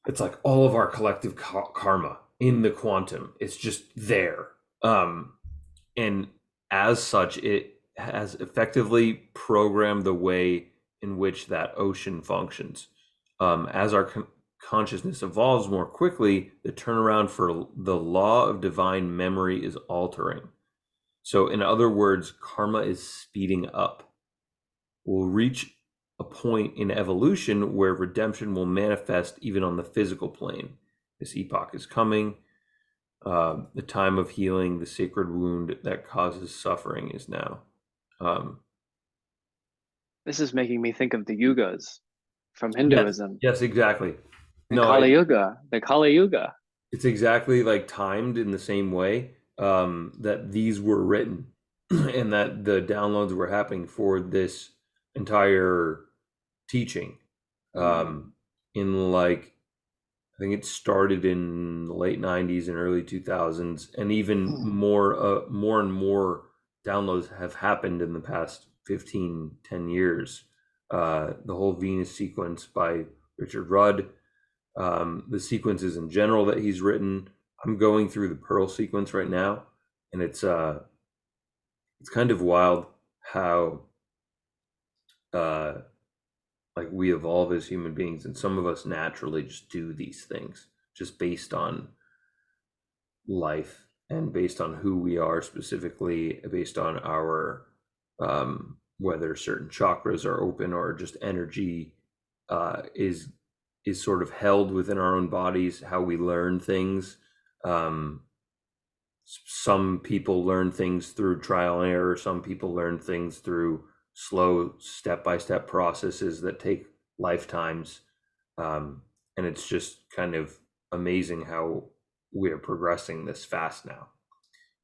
it's like all of our collective karma in the quantum. It's just there, and as such, it has effectively programmed the way in which that ocean functions. As our consciousness evolves more quickly, the turnaround for the law of divine memory is altering. So, in other words, karma is speeding up. We'll reach a point in evolution where redemption will manifest even on the physical plane. This epoch is coming. The time of healing, the sacred wound that causes suffering is now. This is making me think of the yugas from Hinduism. Yes, exactly. And Kali Yuga, the Kali Yuga. It's exactly like timed in the same way that these were written and that the downloads were happening for this entire teaching. In like, I think it started in the late 90s and early 2000s, and even more and more downloads have happened in the past 10 years. The whole Venus sequence by Richard Rudd, the sequences in general that he's written. I'm going through the Pearl sequence right now, and it's kind of wild how like we evolve as human beings, and some of us naturally just do these things just based on life and based on who we are, specifically based on our whether certain chakras are open or just energy is sort of held within our own bodies, how we learn things. Some people learn things through trial and error. Some people learn things through slow step-by-step processes that take lifetimes. And it's just kind of amazing how we're progressing this fast now,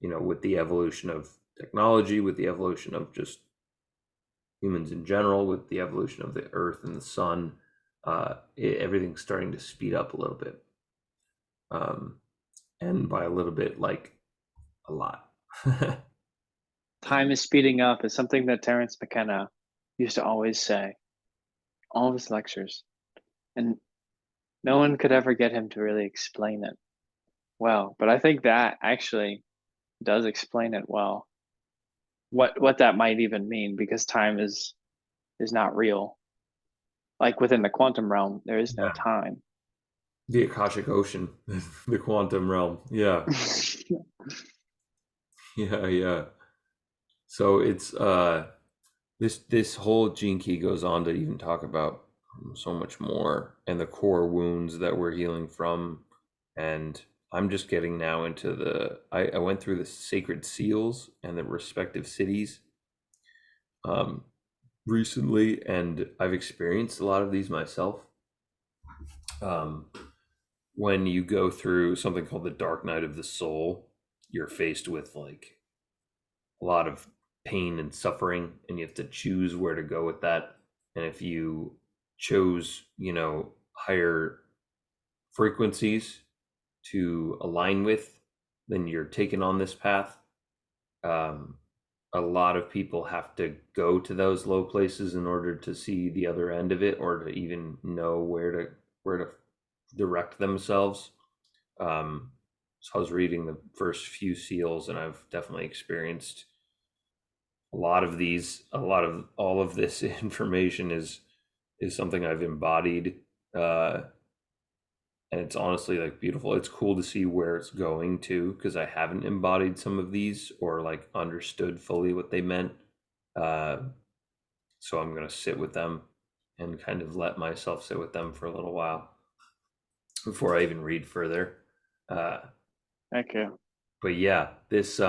with the evolution of technology, with the evolution of just humans in general, with the evolution of the earth and the sun. Everything's starting to speed up a little bit. And by a little bit, like a lot. Time is speeding up is something that Terence McKenna used to always say, all of his lectures. And no one could ever get him to really explain it well. But I think that actually does explain it well. What that might even mean, because time is not real. Like within the quantum realm, there is no time. The Akashic Ocean, the quantum realm. Yeah. Yeah. So it's this whole gene key goes on to even talk about so much more, and the core wounds that we're healing from. And I'm just getting now into I went through the sacred seals and the respective cities recently, and I've experienced a lot of these myself. When you go through something called the dark night of the soul, you're faced with like a lot of pain and suffering, and you have to choose where to go with that. And if you chose, higher frequencies to align with, then you're taken on this path. A lot of people have to go to those low places in order to see the other end of it, or to even know where to direct themselves. So I was reading the first few seals, and I've definitely experienced a lot of these. All of this information is something I've embodied and it's honestly like beautiful. It's cool to see where it's going too, because I haven't embodied some of these or like understood fully what they meant. Uh, so I'm gonna sit with them and kind of let myself sit with them for a little while before I even read further. Uh, Okay. but yeah, this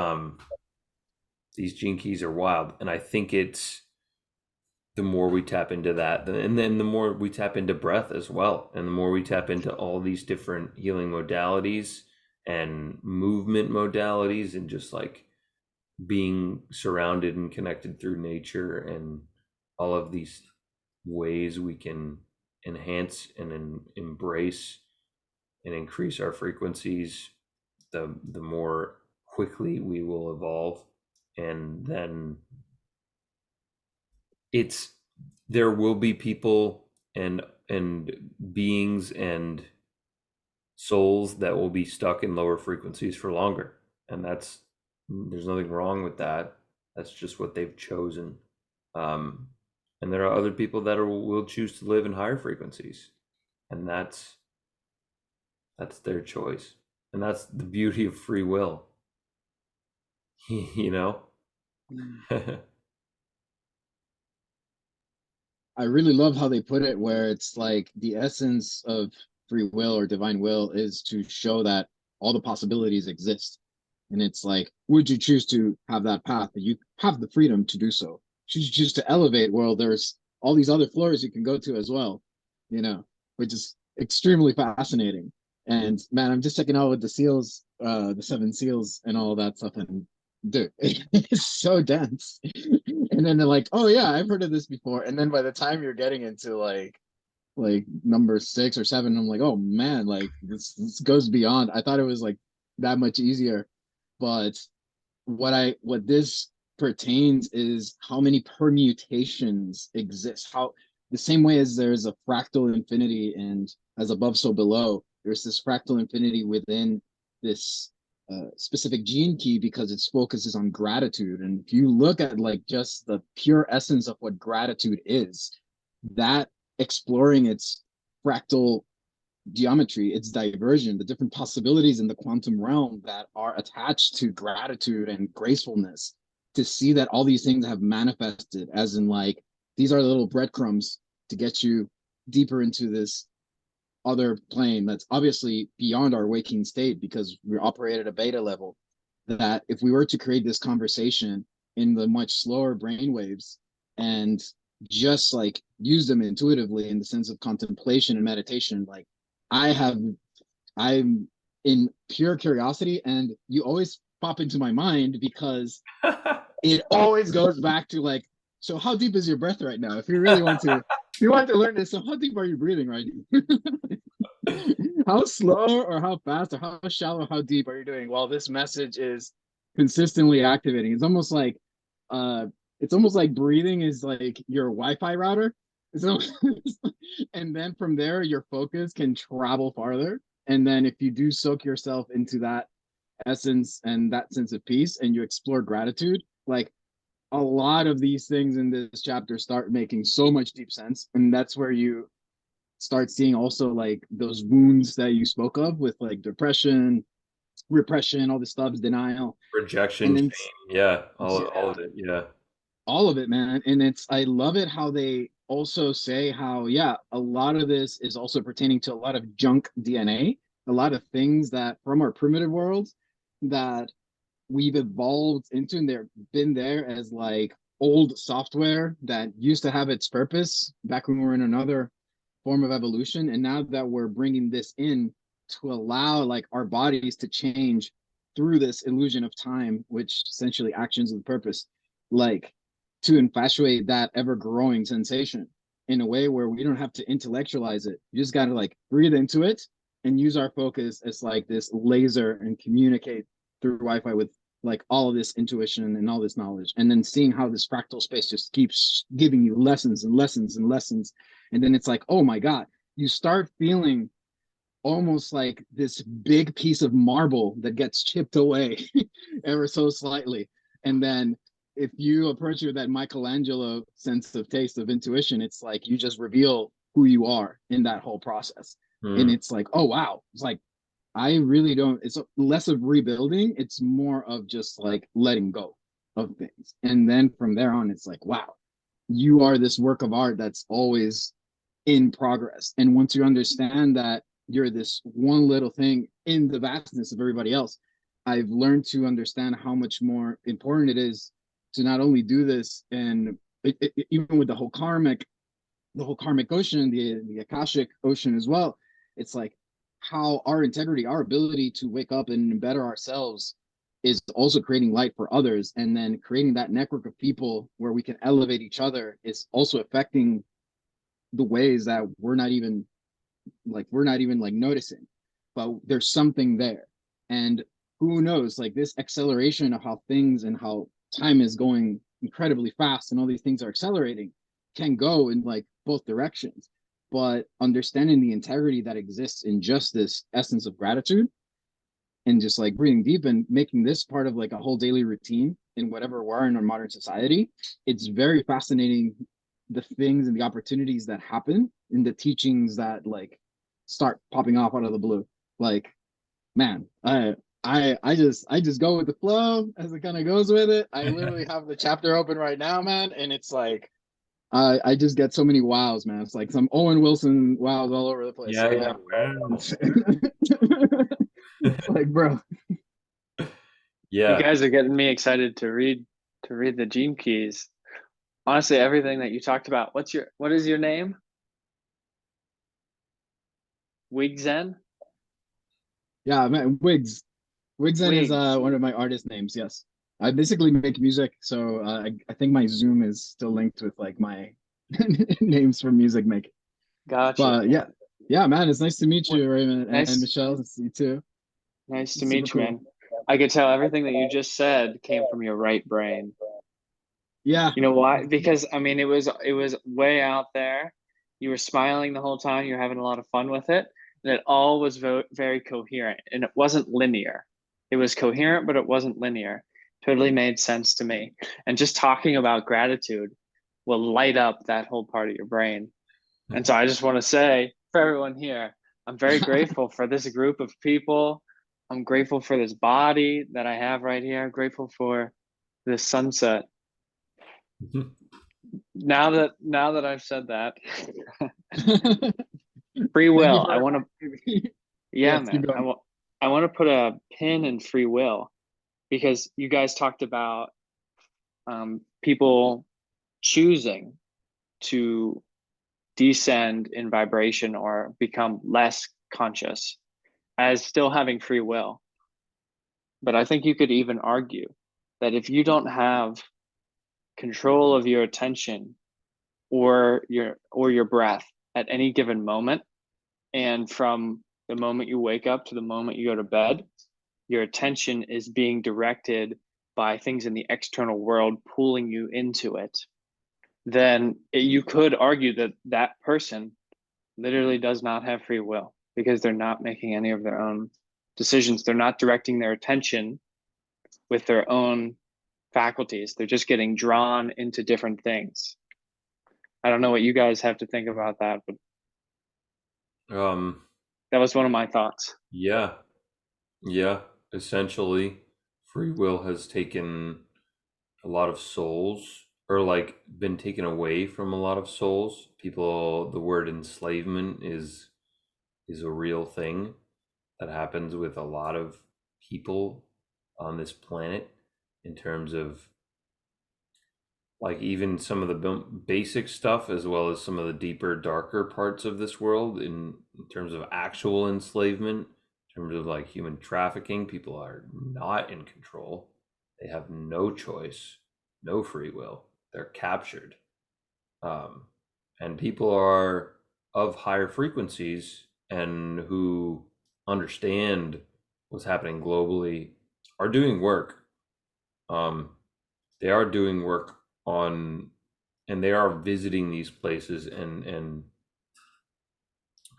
these gene keys are wild, and I think it's the more we tap into that, and then the more we tap into breath as well, and the more we tap into all these different healing modalities and movement modalities, and just like being surrounded and connected through nature, and all of these ways we can enhance and embrace and increase our frequencies, the more quickly we will evolve. And then it's there will be people and beings and souls that will be stuck in lower frequencies for longer, and there's nothing wrong with that. That's just what they've chosen. um and there are other people that will choose to live in higher frequencies, and that's their choice, and that's the beauty of free will. you know. I really love how they put it, where it's like the essence of free will or divine will is to show that all the possibilities exist. And it's like, would you choose to have that path? You have the freedom to do so. Should you choose to elevate, well, there's all these other floors you can go to as well, you know, which is extremely fascinating. And man, I'm just checking out with the seals, the seven seals and all that stuff. And dude, it's so dense. And then they're like, oh yeah, I've heard of this before. And then by the time you're getting into like number 6 or 7, I'm like, oh man, like this goes beyond. I thought it was like that much easier. But what this pertains is how many permutations exist. How the same way as there's a fractal infinity and as above so below, there's this fractal infinity within this specific gene key, because its focus is on gratitude. And if you look at like just the pure essence of what gratitude is, that exploring its fractal geometry, its diversion, the different possibilities in the quantum realm that are attached to gratitude and gracefulness, to see that all these things have manifested, as in like these are the little breadcrumbs to get you deeper into this other plane that's obviously beyond our waking state, because we operate at a beta level. That if we were to create this conversation in the much slower brain waves and just like use them intuitively in the sense of contemplation and meditation, like I have, I'm in pure curiosity, and you always pop into my mind because it always goes back to like, so how deep is your breath right now? If you really want to, if you want to learn this, so how deep are you breathing right now? How slow or how fast or how shallow, how deep are you doing while this message is consistently activating? Uh it's almost like breathing is like your Wi-Fi router. So and then from there your focus can travel farther. And then if you do soak yourself into that essence and that sense of peace and you explore gratitude, like a lot of these things in this chapter start making so much deep sense. And that's where you start seeing also like those wounds that you spoke of with like depression, repression, all the stuff, denial, Rejection, and then shame, yeah, all yeah, of it, yeah. all of it, man. And it's, I love it how they also say how, yeah, a lot of this is also pertaining to a lot of junk DNA, a lot of things that from our primitive world that we've evolved into, and they've been there as like old software that used to have its purpose back when we were in another form of evolution. And now that we're bringing this in to allow like our bodies to change through this illusion of time, which essentially actions with purpose, like to infatuate that ever growing sensation in a way where we don't have to intellectualize it. You just got to like breathe into it and use our focus as like this laser and communicate through Wi-Fi with like all of this intuition and all this knowledge, and then seeing how this fractal space just keeps giving you lessons and lessons and lessons. And then it's like, oh my God, you start feeling almost like this big piece of marble that gets chipped away ever so slightly. And then if you approach it with that Michelangelo sense of taste of intuition, it's like you just reveal who you are in that whole process. And it's like, oh wow, it's like I really don't, it's less of rebuilding, it's more of just like letting go of things. And then from there on, it's like, wow, you are this work of art that's always in progress. And once you understand that you're this one little thing in the vastness of everybody else, I've learned to understand how much more important it is to not only do this, and even with the whole karmic ocean, the akashic ocean as well. It's like how our integrity, our ability to wake up and better ourselves is also creating light for others, and then creating that network of people where we can elevate each other is also affecting the ways that we're not even like noticing, but there's something there. And who knows, like this acceleration of how things and how time is going incredibly fast and all these things are accelerating can go in like both directions. But understanding the integrity that exists in just this essence of gratitude, and just like breathing deep and making this part of like a whole daily routine in whatever we're in our modern society, it's very fascinating, the things and the opportunities that happen in the teachings that like start popping off out of the blue. Like, man, I just go with the flow as it kind of goes with it. I literally have the chapter open right now, man, and it's like I just get so many wows, man. It's like some Owen Wilson wows all over the place. Yeah, So, yeah. Wow. it's like, bro. You Yeah. guys are getting me excited to read the Gene Keys. Honestly, everything that you talked about. What is your name? Wigzen? Yeah, man, Wiggs. Wigzen is Wiggs. one of my artist names. Yes, I basically make music, so I think my Zoom is still linked with like my names for music making. Gotcha. But yeah, yeah, man, it's nice to meet What, you, Raymond, and nice Michelle. It's you too. nice to It's super meet you, cool. man. I could tell everything that you just said came from your right brain. Yeah, You know why? Because I mean, it was way out there. You were smiling the whole time. You were having a lot of fun with it, and it all was very coherent, and it wasn't linear. It was coherent, but it wasn't linear. Totally made sense to me. And just talking about gratitude will light up that whole part of your brain. And so I just want to say for everyone here, I'm very grateful for this group of people. I'm grateful for this body that I have right here. I'm grateful for this sunset. Now that I've said that, free thank you will. for I want to, reminding me. yeah, Yes, keep man. going. I want to put a pin in free will because you guys talked about people choosing to descend in vibration or become less conscious as still having free will. But I think you could even argue that if you don't have control of your attention or your breath at any given moment, and from the moment you wake up to the moment you go to bed, your attention is being directed by things in the external world pulling you into it, then you could argue that that person literally does not have free will because they're not making any of their own decisions. They're not directing their attention with their own faculties. They're just getting drawn into different things. I don't know what you guys have to think about that, but Um, that was one of my thoughts. yeah. Yeah. Essentially, free will has taken a lot of souls, or like been taken away from a lot of souls. People, the word enslavement is a real thing that happens with a lot of people on this planet, in terms of like even some of the basic stuff, as well as some of the deeper, darker parts of this world, in terms of actual enslavement, in terms of like human trafficking. People are not in control. They have no choice, no free will. They're captured. Um, and people are of higher frequencies and who understand what's happening globally are doing work. Um, they are doing work on, and they are visiting these places and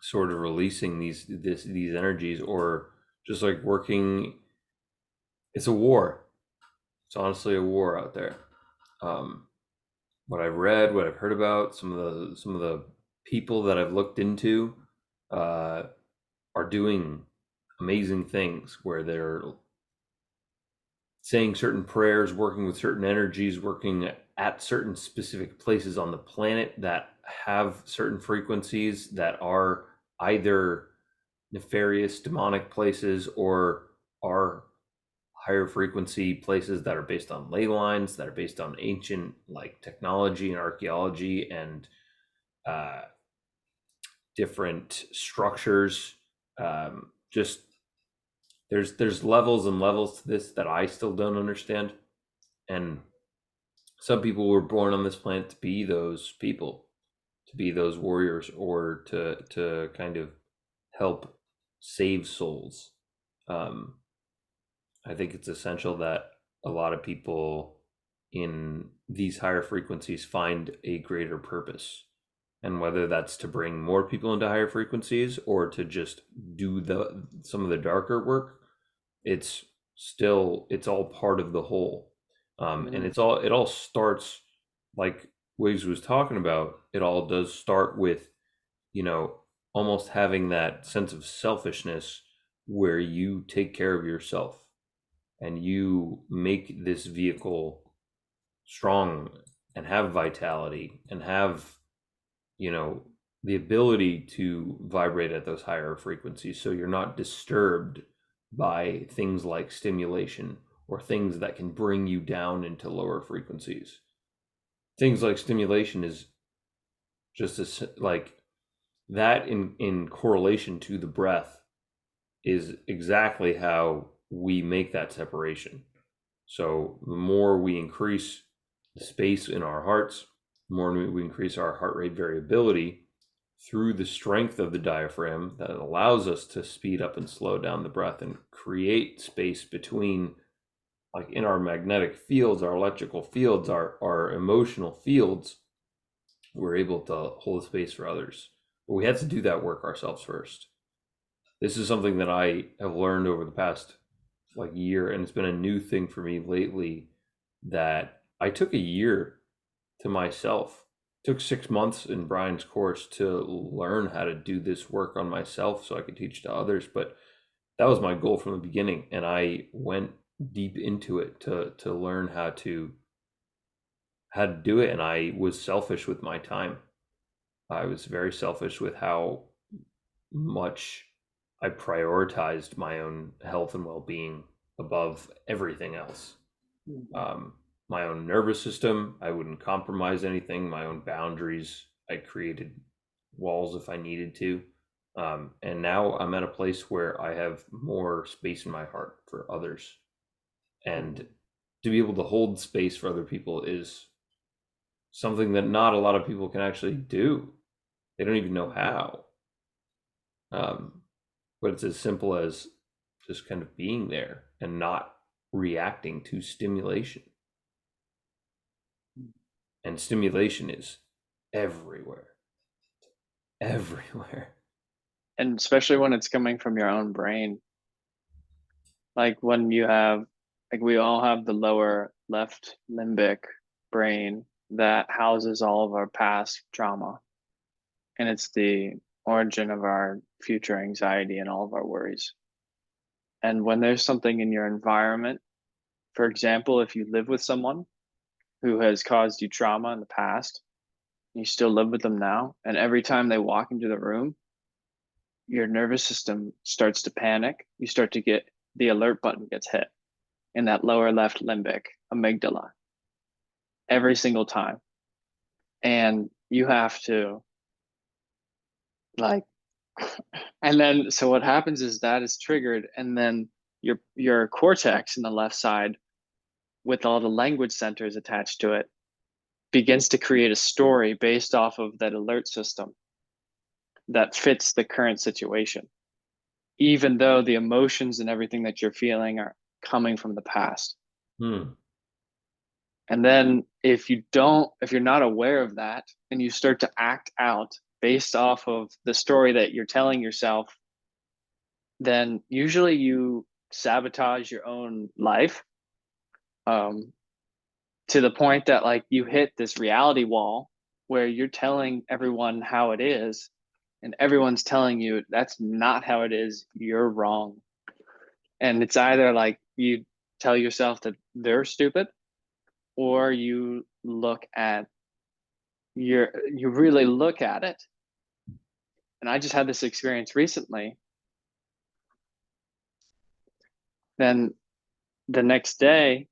sort of releasing these energies, or just like working. It's a war. It's honestly a war out there. Um, what I've read, what I've heard about, some of the people that I've looked into, are doing amazing things where they're saying certain prayers, working with certain energies, working at certain specific places on the planet that have certain frequencies that are either nefarious, demonic places or are higher frequency places that are based on ley lines, that are based on ancient like technology and archaeology and different structures. Just there's levels and levels to this that I still don't understand, and some people were born on this planet to be those people, to be those warriors, or to kind of help save souls. I think it's essential that a lot of people in these higher frequencies find a greater purpose, and whether that's to bring more people into higher frequencies or to just do some of the darker work, it's all part of the whole. And it all starts, like Wiggs was talking about, it all does start with, almost having that sense of selfishness where you take care of yourself and you make this vehicle strong and have vitality and have, the ability to vibrate at those higher frequencies, so you're not disturbed by things like stimulation or things that can bring you down into lower frequencies. Things like stimulation is just like that in correlation to the breath is exactly how we make that separation. So the more we increase the space in our hearts, the more we increase our heart rate variability through the strength of the diaphragm that allows us to speed up and slow down the breath and create space between, like in our magnetic fields, our electrical fields, our emotional fields. We're able to hold space for others, but we have to do that work ourselves first. This is something that I have learned over the past year, and it's been a new thing for me lately, that I took a year to myself. It took 6 months in Brian's course to learn how to do this work on myself so I could teach to others, but that was my goal from the beginning, and I went deep into it to learn how to do it. And I was selfish with my time. I was very selfish with how much I prioritized my own health and well-being above everything else. My own nervous system, I wouldn't compromise anything. My own boundaries, I created walls if I needed to. And now I'm at a place where I have more space in my heart for others. And to be able to hold space for other people is something that not a lot of people can actually do. They don't even know how. But it's as simple as just kind of being there and not reacting to stimulation. And stimulation is everywhere. Everywhere. And especially when it's coming from your own brain. Like when you have, like we all have the lower left limbic brain that houses all of our past trauma. And it's the origin of our future anxiety and all of our worries. And when there's something in your environment, for example, if you live with someone who has caused you trauma in the past, you still live with them now, and every time they walk into the room, your nervous system starts to panic. You start to get, the alert button gets hit in that lower left limbic amygdala every single time. And you have to and then so what happens is that is triggered, and then your cortex in the left side with all the language centers attached to it begins to create a story based off of that alert system that fits the current situation, even though the emotions and everything that you're feeling are coming from the past. And then if you're not aware of that and you start to act out based off of the story that you're telling yourself, then usually you sabotage your own life, to the point that you hit this reality wall where you're telling everyone how it is, and everyone's telling you that's not how it is, you're wrong. And it's either like you tell yourself that they're stupid, or you look at you really look at it. And I just had this experience recently. Then the next day,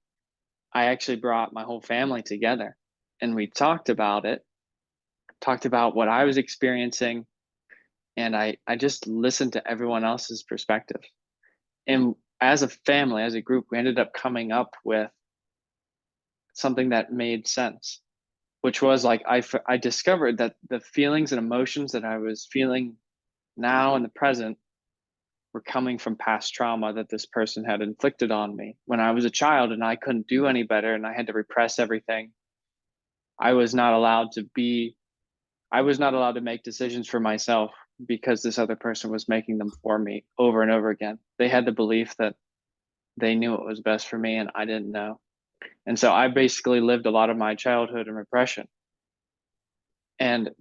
I actually brought my whole family together and we talked about it, talked about what I was experiencing, and I just listened to everyone else's perspective. And as a family, as a group, we ended up coming up with something that made sense, which was like I discovered that the feelings and emotions that I was feeling now in the present were coming from past trauma that this person had inflicted on me when I was a child, and I couldn't do any better and I had to repress everything. I was not allowed to make decisions for myself because this other person was making them for me over and over again. They had the belief that they knew what was best for me and I didn't know. And so I basically lived a lot of my childhood in repression. And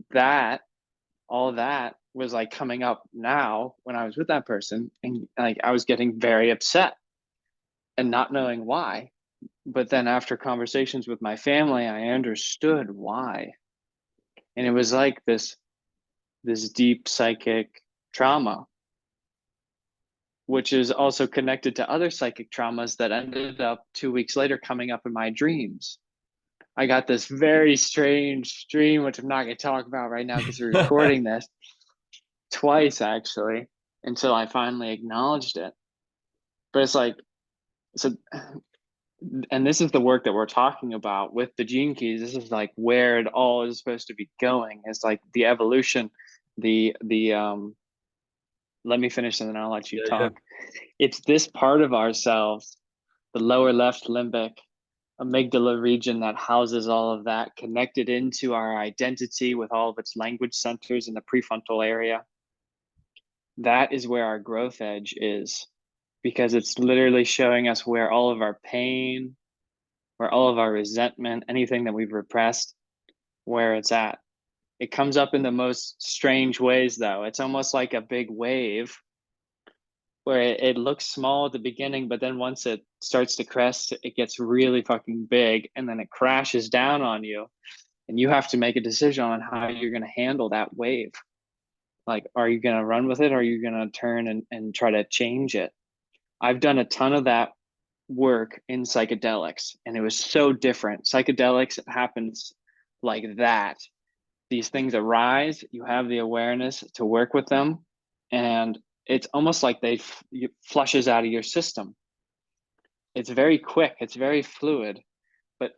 all that was like coming up now when I was with that person, and like I was getting very upset and not knowing why. But then after conversations with my family, I understood why. And it was like this deep psychic trauma, which is also connected to other psychic traumas that ended up 2 weeks later coming up in my dreams. I got this very strange dream, which I'm not going to talk about right now because we're recording this, twice actually, until I finally acknowledged it. But it's like, so, and this is the work that we're talking about with the gene keys. This is like where it all is supposed to be going. It's like the evolution, the let me finish and then I'll let you talk. It's this part of ourselves, the lower left limbic amygdala region, that houses all of that, connected into our identity with all of its language centers in the prefrontal area. That is where our growth edge is, because it's literally showing us where all of our pain, where all of our resentment, anything that we've repressed, where it's at. It comes up in the most strange ways, though. It's almost like a big wave where it looks small at the beginning, but then once it starts to crest, it gets really fucking big, and then it crashes down on you. And you have to make a decision on how you're going to handle that wave. Like, are you going to run with it? Or are you going to turn and try to change it? I've done a ton of that work in psychedelics, and it was so different. Psychedelics, it happens like that. These things arise, you have the awareness to work with them, and it's almost like it flushes out of your system. It's very quick, it's very fluid, but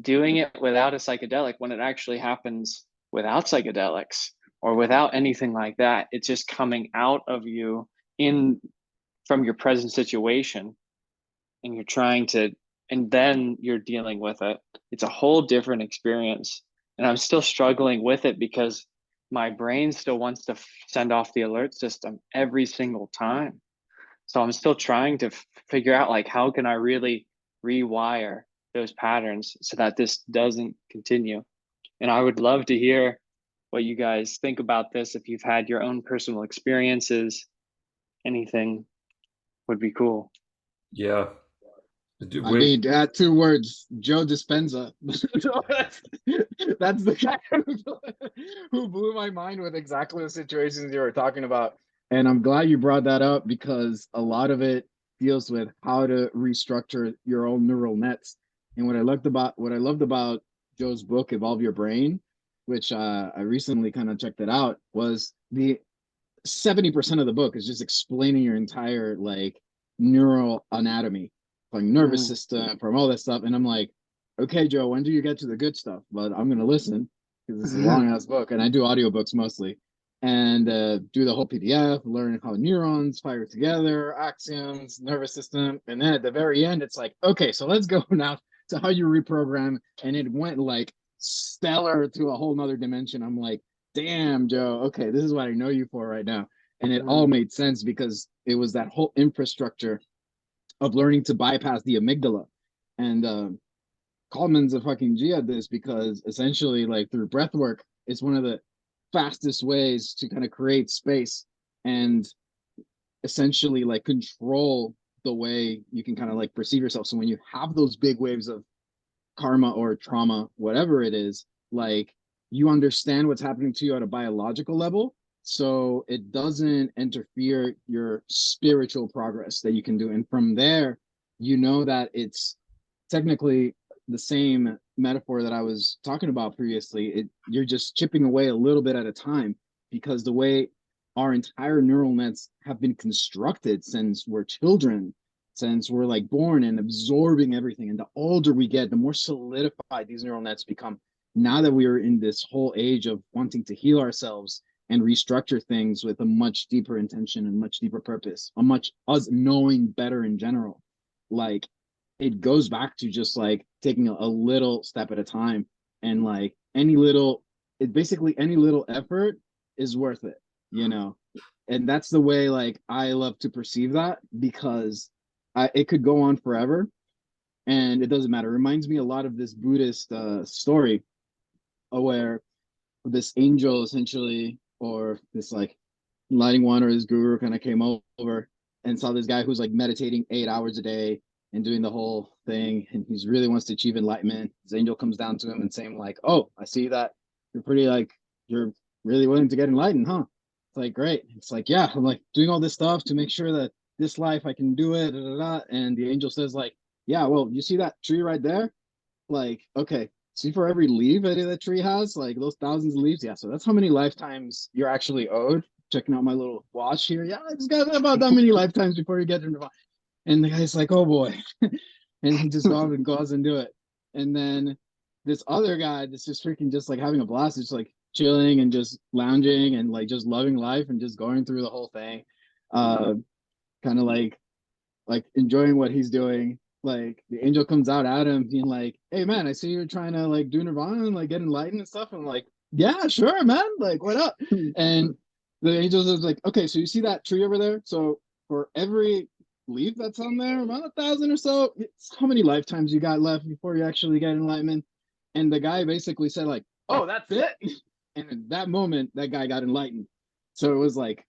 doing it without a psychedelic, when it actually happens without psychedelics or without anything like that, it's just coming out of you from your present situation, and you're trying to, and then you're dealing with it. It's a whole different experience. And I'm still struggling with it because my brain still wants to send off the alert system every single time. So I'm still trying to figure out, like, how can I really rewire those patterns so that this doesn't continue? And I would love to hear what you guys think about this. If you've had your own personal experiences, anything would be cool. Yeah. I mean, 2 words, Joe Dispenza. That's the guy who blew my mind with exactly the situations you were talking about. And I'm glad you brought that up, because a lot of it deals with how to restructure your own neural nets. And what I loved about Joe's book, Evolve Your Brain, which I recently kind of checked it out, was the 70% of the book is just explaining your entire like neural anatomy, like nervous system, from all that stuff. And I'm like, okay, Joe, when do you get to the good stuff? But I'm gonna listen, because it's a long ass book, and I do audiobooks mostly, and do the whole PDF, learn how neurons fire together, axioms, nervous system, and then at the very end, it's like, okay, so let's go now to how you reprogram. And it went like stellar to a whole nother dimension. I'm like, damn, Joe, okay, this is what I know you for right now. And it all made sense, because it was that whole infrastructure of learning to bypass the amygdala. And Kalman's a fucking G at this, because essentially, like, through breath work, it's one of the fastest ways to kind of create space and essentially like control the way you can kind of like perceive yourself. So when you have those big waves of karma or trauma, whatever it is, like you understand what's happening to you at a biological level. So it doesn't interfere your spiritual progress that you can do. And from there, you know that it's technically the same metaphor that I was talking about previously. You're just chipping away a little bit at a time, because the way our entire neural nets have been constructed since we're children, since we're like born and absorbing everything. And the older we get, the more solidified these neural nets become. Now that we are in this whole age of wanting to heal ourselves and restructure things with a much deeper intention and much deeper purpose, a much us knowing better in general, like it goes back to just like taking a little step at a time, and like any little, it basically any little effort is worth it, you know. And that's the way like I love to perceive that, because it could go on forever and it doesn't matter. It reminds me a lot of this Buddhist story where this angel essentially, or this like enlightening one or his guru kind of came over and saw this guy who's like meditating 8 hours a day and doing the whole thing, and he's really wants to achieve enlightenment. His angel comes down to him and saying like, oh, I see that you're pretty like, you're really willing to get enlightened, huh? It's like, great. It's like, yeah, I'm like doing all this stuff to make sure that this life I can do it, da, da, da. And the angel says like, yeah, well, you see that tree right there? Like, okay, see, for every leaf that tree has, like those thousands of leaves, yeah, so that's how many lifetimes you're actually owed. Checking out my little watch here, yeah, it's got about that many lifetimes before you get to nirvana. And the guy's like, oh boy. And he just goes and do it. And then this other guy that's just freaking just like having a blast, just like chilling and just lounging and like just loving life and just going through the whole thing. Kind of like enjoying what he's doing. Like the angel comes out at him being like, hey man, I see you're trying to like do nirvana and like get enlightened and stuff. I'm like, yeah, sure, man. Like, what up? And the angel is like, okay, so you see that tree over there? So for every leaf that's on there, about 1,000 or so, it's how many lifetimes you got left before you actually get enlightenment? And the guy basically said like, oh, that's it. And at that moment, that guy got enlightened. So it was like,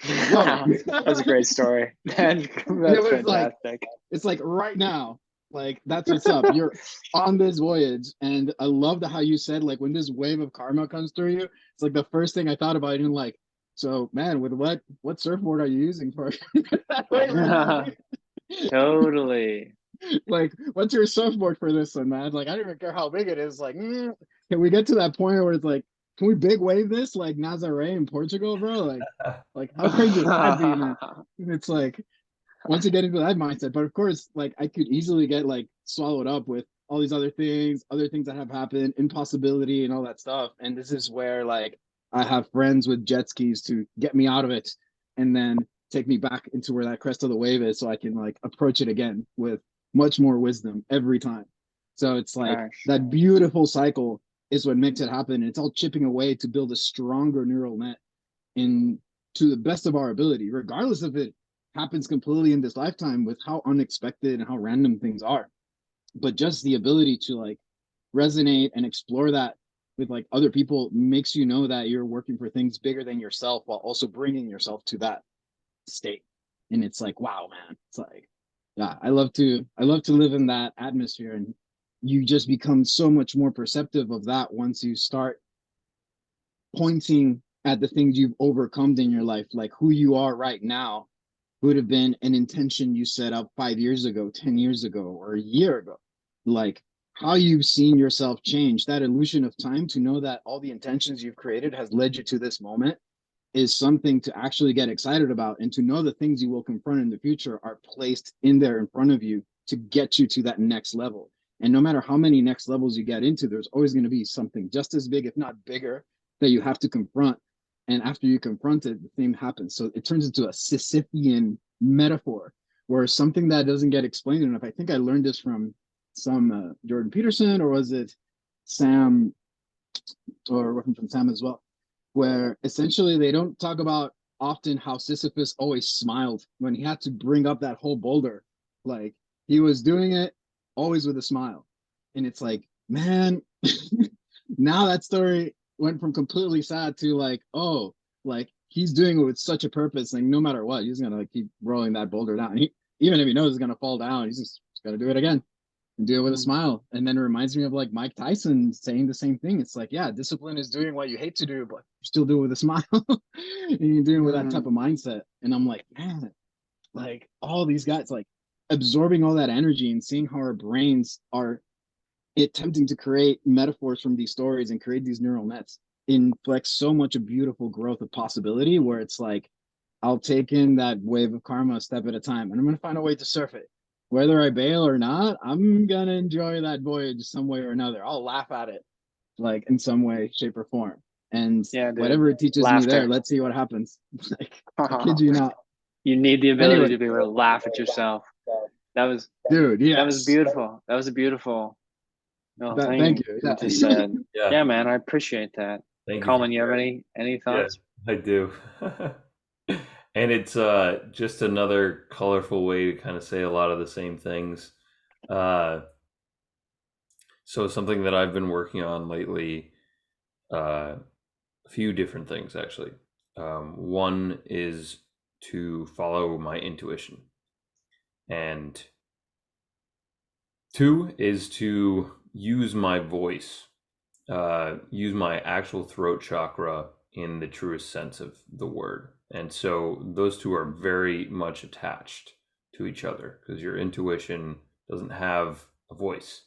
That's a great story. That's fantastic. Like, it's like right now, like that's what's up. You're on this voyage, and I loved how you said like when this wave of karma comes through you, it's like the first thing I thought about. And like, so man, with what surfboard are you using for that wave? Totally. Like, what's your surfboard for this one, man? Like, I don't even care how big it is. Like, can we get to that point where it's like, can we big wave this like Nazaré in Portugal, bro? Like how crazy would that be, man? And it's like once you get into that mindset, but of course, like I could easily get like swallowed up with all these other things that have happened, impossibility and all that stuff. And this is where like I have friends with jet skis to get me out of it and then take me back into where that crest of the wave is so I can like approach it again with much more wisdom every time. So it's like that beautiful cycle is what makes it happen. And it's all chipping away to build a stronger neural net in to the best of our ability, regardless if it happens completely in this lifetime with how unexpected and how random things are. But just the ability to like resonate and explore that with like other people makes you know that you're working for things bigger than yourself while also bringing yourself to that state. And it's like, wow, man, it's like, yeah, I love to live in that atmosphere. And you just become so much more perceptive of that once you start pointing at the things you've overcome in your life, like who you are right now would have been an intention you set up 5 years ago, 10 years ago, or a year ago. Like how you've seen yourself change, that illusion of time to know that all the intentions you've created has led you to this moment is something to actually get excited about, and to know the things you will confront in the future are placed in there in front of you to get you to that next level. And no matter how many next levels you get into, there's always going to be something just as big, if not bigger, that you have to confront. And after you confront it, the thing happens. So it turns into a Sisyphean metaphor, where something that doesn't get explained enough. I think I learned this from some Jordan Peterson, or was it Sam, or working from Sam as well, where essentially they don't talk about often how Sisyphus always smiled when he had to bring up that whole boulder. Like he was doing it always with a smile. And it's like, man, now that story went from completely sad to like, oh, like he's doing it with such a purpose. Like no matter what, he's gonna like keep rolling that boulder down. Even if he knows it's gonna fall down, he's just gonna do it again and do it with a smile. And then it reminds me of like Mike Tyson saying the same thing. It's like, yeah, discipline is doing what you hate to do, but you still do it with a smile. And you're doing it with that type of mindset. And I'm like, man, like all these guys, like absorbing all that energy and seeing how our brains are attempting to create metaphors from these stories and create these neural nets inflects so much of beautiful growth of possibility where it's like I'll take in that wave of karma a step at a time and I'm going to find a way to surf it. Whether I bail or not, I'm going to enjoy that voyage some way or another. I'll laugh at it like in some way, shape, or form. And Yeah, dude. whatever it teaches me Laughter. there, let's see what happens. Like, I kid you not. You need the ability Anyway. to be able to laugh at yourself. That was Dude, yeah. that was beautiful. That was a beautiful little thing Thank you. you just said. Yeah. Yeah, man, I appreciate that. Thank you. Colin, you have any thoughts? I do. And it's just another colorful way to kind of say a lot of the same things. So something that I've been working on lately, a few different things actually. One is to follow my intuition, and two is to use my voice, use my actual throat chakra in the truest sense of the word. And so those two are very much attached to each other because your intuition doesn't have a voice.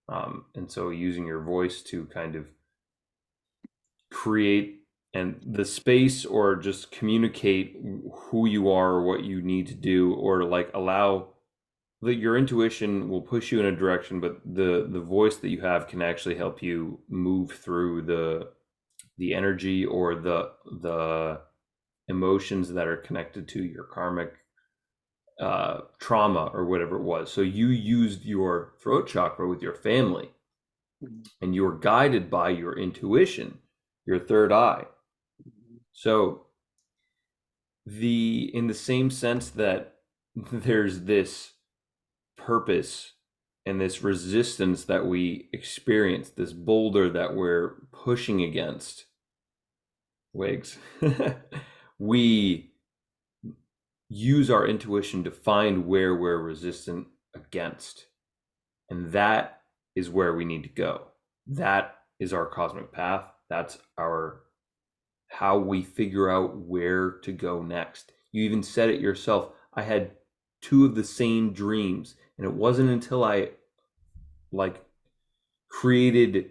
And so using your voice to kind of create and the space or just communicate who you are or what you need to do, or like allow that your intuition will push you in a direction, but the voice that you have can actually help you move through the energy or the emotions that are connected to your karmic trauma or whatever it was. So you used your throat chakra with your family, and you were guided by your intuition, your third eye. So in the same sense that there's this purpose and this resistance that we experience, this boulder that we're pushing against, Wigs, we use our intuition to find where we're resistant against. And that is where we need to go. That is our cosmic path. That's how we figure out where to go next. You even said it yourself. I had two of the same dreams, and it wasn't until I created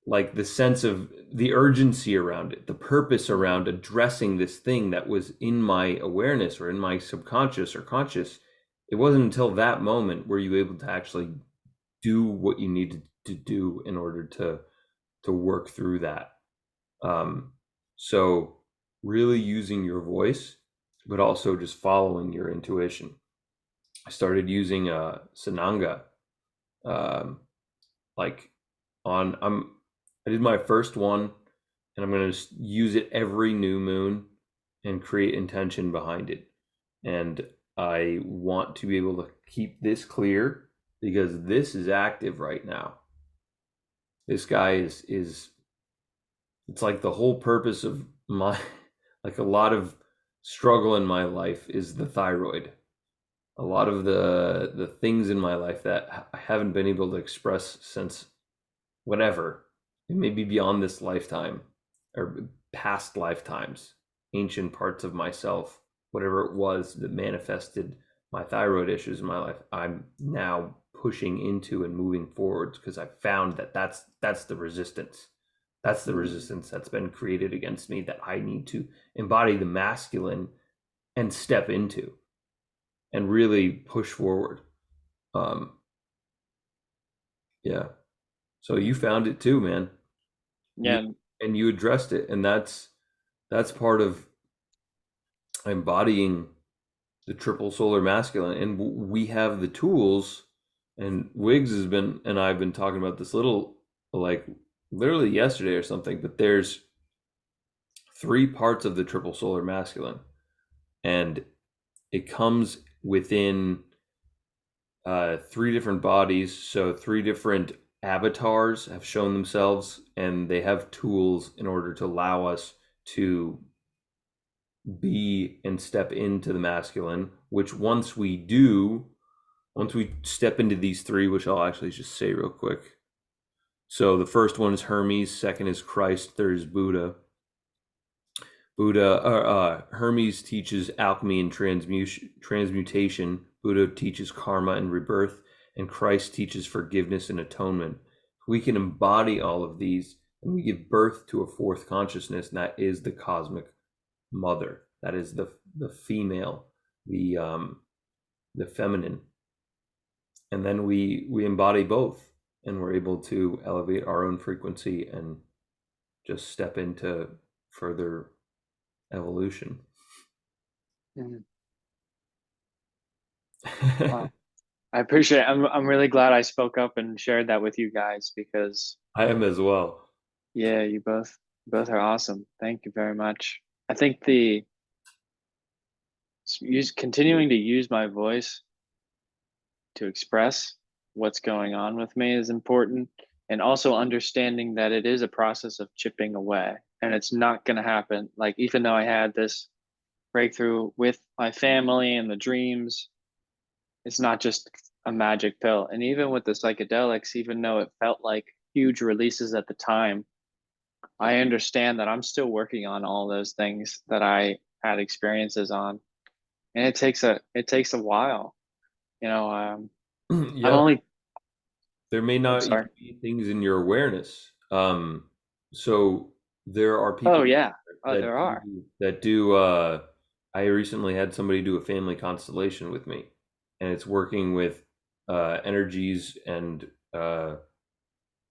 the sense of the urgency around it, the purpose around addressing this thing that was in my awareness or in my subconscious or conscious. It wasn't until that moment were you able to actually do what you needed to do in order to work through that. So really using your voice, but also just following your intuition. I started using Sananga. I did my first one, and I'm going to use it every new moon and create intention behind it. And I want to be able to keep this clear because this is active right now. This guy is it's like the whole purpose of my, like a lot of struggle in my life is the thyroid. A lot of the things in my life that I haven't been able to express since whatever. It may be beyond this lifetime or past lifetimes, ancient parts of myself, whatever it was that manifested my thyroid issues in my life, I'm now pushing into and moving forwards because I found that that's the resistance. That's the resistance that's been created against me that I need to embody the masculine and step into and really push forward. Yeah. So you found it too, man. Yeah. And you addressed it, and that's part of embodying the triple solar masculine. And we have the tools, and Wiggs and I've been talking about this literally yesterday or something, but there's 3 parts of the triple solar masculine, and it comes within 3 different bodies, so 3 different avatars have shown themselves, and they have tools in order to allow us to be and step into the masculine, which once we step into these three, which I'll actually just say real quick. So the first one is Hermes, second is Christ, third is Buddha. Hermes teaches alchemy and transmutation. Buddha teaches karma and rebirth, and Christ teaches forgiveness and atonement. We can embody all of these, and we give birth to a fourth consciousness, and that is the cosmic mother. That is the female, the feminine, and then we embody both, and we're able to elevate our own frequency and just step into further evolution. Mhm. Wow. I appreciate it. I'm really glad I spoke up and shared that with you guys because I am as well. yeah, you both are awesome. Thank you very much. I think continuing to use my voice to express what's going on with me is important, and also understanding that it is a process of chipping away, and it's not going to happen. Like, even though I had this breakthrough with my family and the dreams, it's not just a magic pill. And even with the psychedelics, even though it felt like huge releases at the time, I understand that I'm still working on all those things that I had experiences on, and it takes a while. I'm Yeah, only. there may I'm not sorry. even be things in your awareness. So there are Oh people yeah. Oh, that there are. do. I recently had somebody do a family constellation with me, and it's working with energies and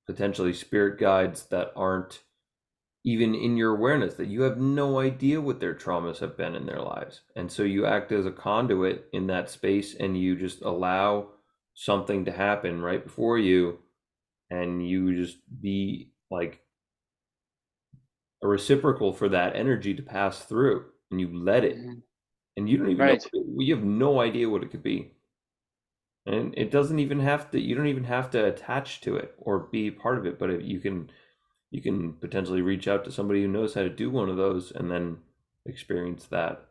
potentially spirit guides that aren't even in your awareness, that you have no idea what their traumas have been in their lives. And so you act as a conduit in that space, and you just allow something to happen right before you, and you just be like a reciprocal for that energy to pass through, and you let it, Mhm. and you don't even know, Right. you have no idea what it could be. And it doesn't even have to, you don't even have to attach to it or be part of it, but you can potentially reach out to somebody who knows how to do one of those and then experience that.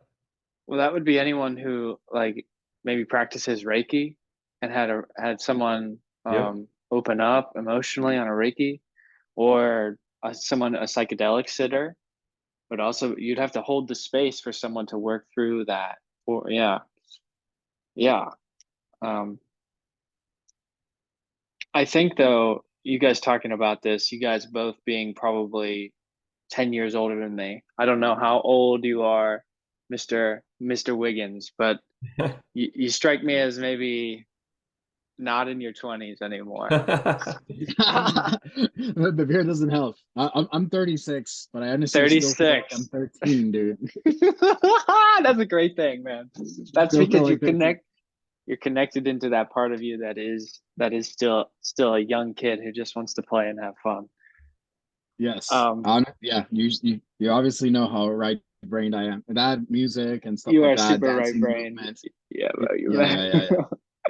Well, that would be anyone who, like, maybe practices Reiki and had someone Yep. open up emotionally on a Reiki, or a psychedelic sitter. But also, you'd have to hold the space for someone to work through that. Or yeah, yeah. Um, I think though, you guys talking about this, you guys both being probably 10 years older than me. I don't know how old you are, Mr. Wiggins, but you strike me as maybe not in your 20s anymore. The beer doesn't help. I'm 36, but I honestly still feel like I'm 36. 13, dude. That's a great thing, man. That's Still feel because like 13. you're connected into that part of you that is still a young kid who just wants to play and have fun. Yes. Um, Yeah, you obviously know how right-brained I am. That music and stuff you like are that, super right dancing brain. movements. Yeah, bro, Yeah, yeah,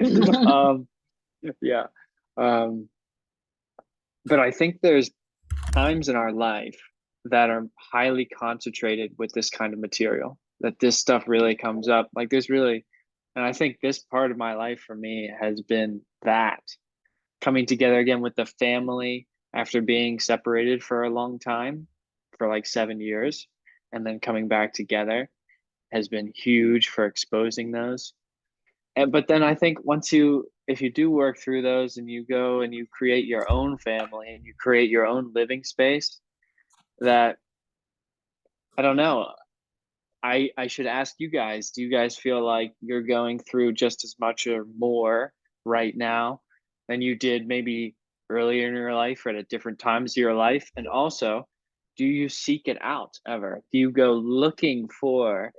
yeah, you yeah. um, yeah. Um, but I think there's times in our life that are highly concentrated with this kind of material, that this stuff really comes up. Like, there's really, and I think this part of my life for me has been that coming together again with the family after being separated for a long time, for like 7 years, and then coming back together has been huge for exposing those. But then I think if you do work through those and you go and you create your own family and you create your own living space, that, I don't know, I should ask you guys, do you guys feel like you're going through just as much or more right now than you did maybe earlier in your life or at different times of your life? And also, do you seek it out ever? Do you go looking for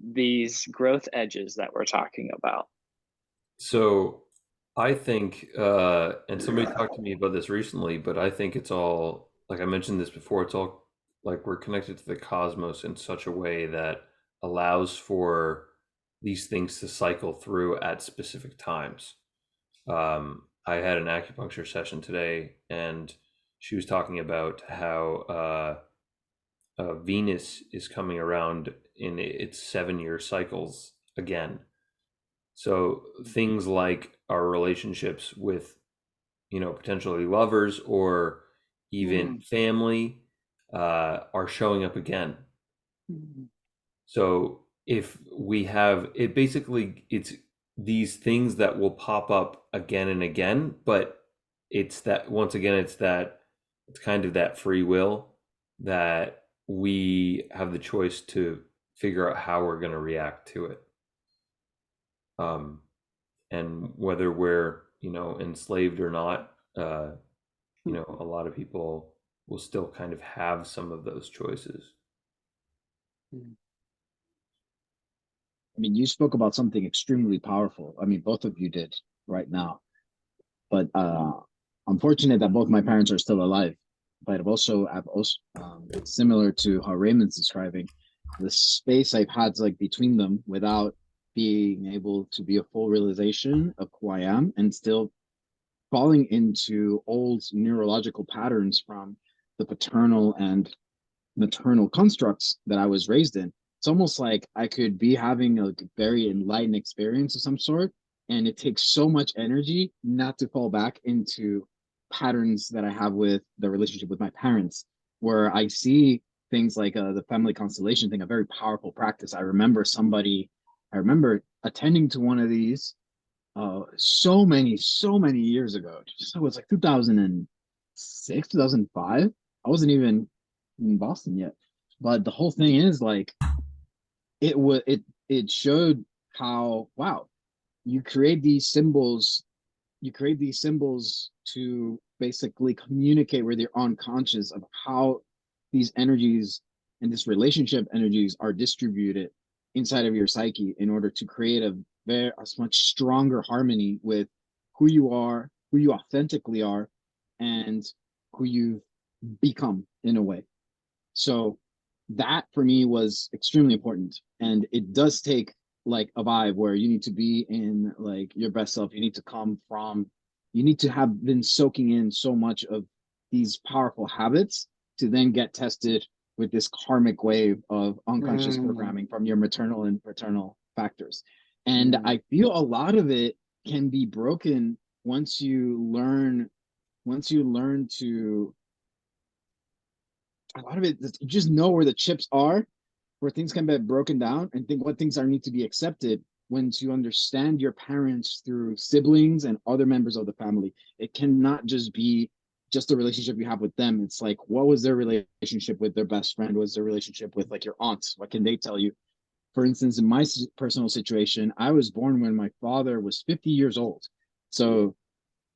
these growth edges that we're talking about? So I think, and somebody talked to me about this recently, but I think it's all, like I mentioned this before, it's all like we're connected to the cosmos in such a way that allows for these things to cycle through at specific times. I had an acupuncture session today, and she was talking about how Venus is coming around in its 7-year cycles again. So things like our relationships with, potentially lovers or even family are showing up again. So if we have it, basically, it's these things that will pop up again and again, but it's that, once again, it's kind of that free will that we have the choice to figure out how we're going to react to it. And whether we're, enslaved or not, a lot of people will still kind of have some of those choices. I mean, you spoke about something extremely powerful. I mean, both of you did right now. But I'm fortunate that both my parents are still alive. But I've also similar to how Raymond's describing, the space I've had like between them without being able to be a full realization of who I am, and still falling into old neurological patterns from the paternal and maternal constructs that I was raised in. It's almost like I could be having a very enlightened experience of some sort, and it takes so much energy not to fall back into patterns that I have with the relationship with my parents, where I see things like the family constellation thing, a very powerful practice. I remember attending to one of these so many years ago. It was like 2006, 2005. I wasn't even in Boston yet. But the whole thing is like it showed how, wow, you create these symbols, to basically communicate with your unconscious of how these energies and this relationship energies are distributed inside of your psyche in order to create a much stronger harmony with who you are, who you authentically are, and who you become in a way. So that for me was extremely important. And it does take like a vibe where you need to be in like your best self. You need to have been soaking in so much of these powerful habits to then get tested with this karmic wave of unconscious programming from your maternal and paternal factors. And I feel a lot of it can be broken once you learn to, a lot of it, you just know where the chips are, where things can be broken down, and think what things are need to be accepted. Once you understand your parents through siblings and other members of the family, it cannot just be just the relationship you have with them. It's like, what was their relationship with their best friend? What's their relationship with like your aunt? What can they tell you? For instance, in my personal situation, I was born when my father was 50 years old. So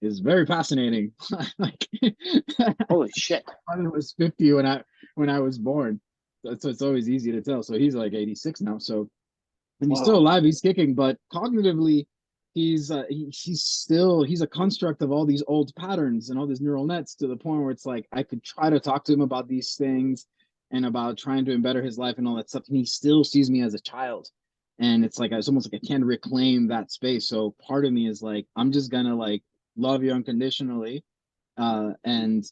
it's very fascinating. Like, Holy shit. my father was 50 when I was born. So it's always easy to tell. So he's like 86 now. So, and he's still alive, he's kicking, but cognitively, he's a construct of all these old patterns and all these neural nets, to the point where it's like I could try to talk to him about these things and about trying to better his life and all that stuff, and he still sees me as a child. And it's like it's almost like I can't reclaim that space. So part of me is like, I'm just gonna like love you unconditionally, and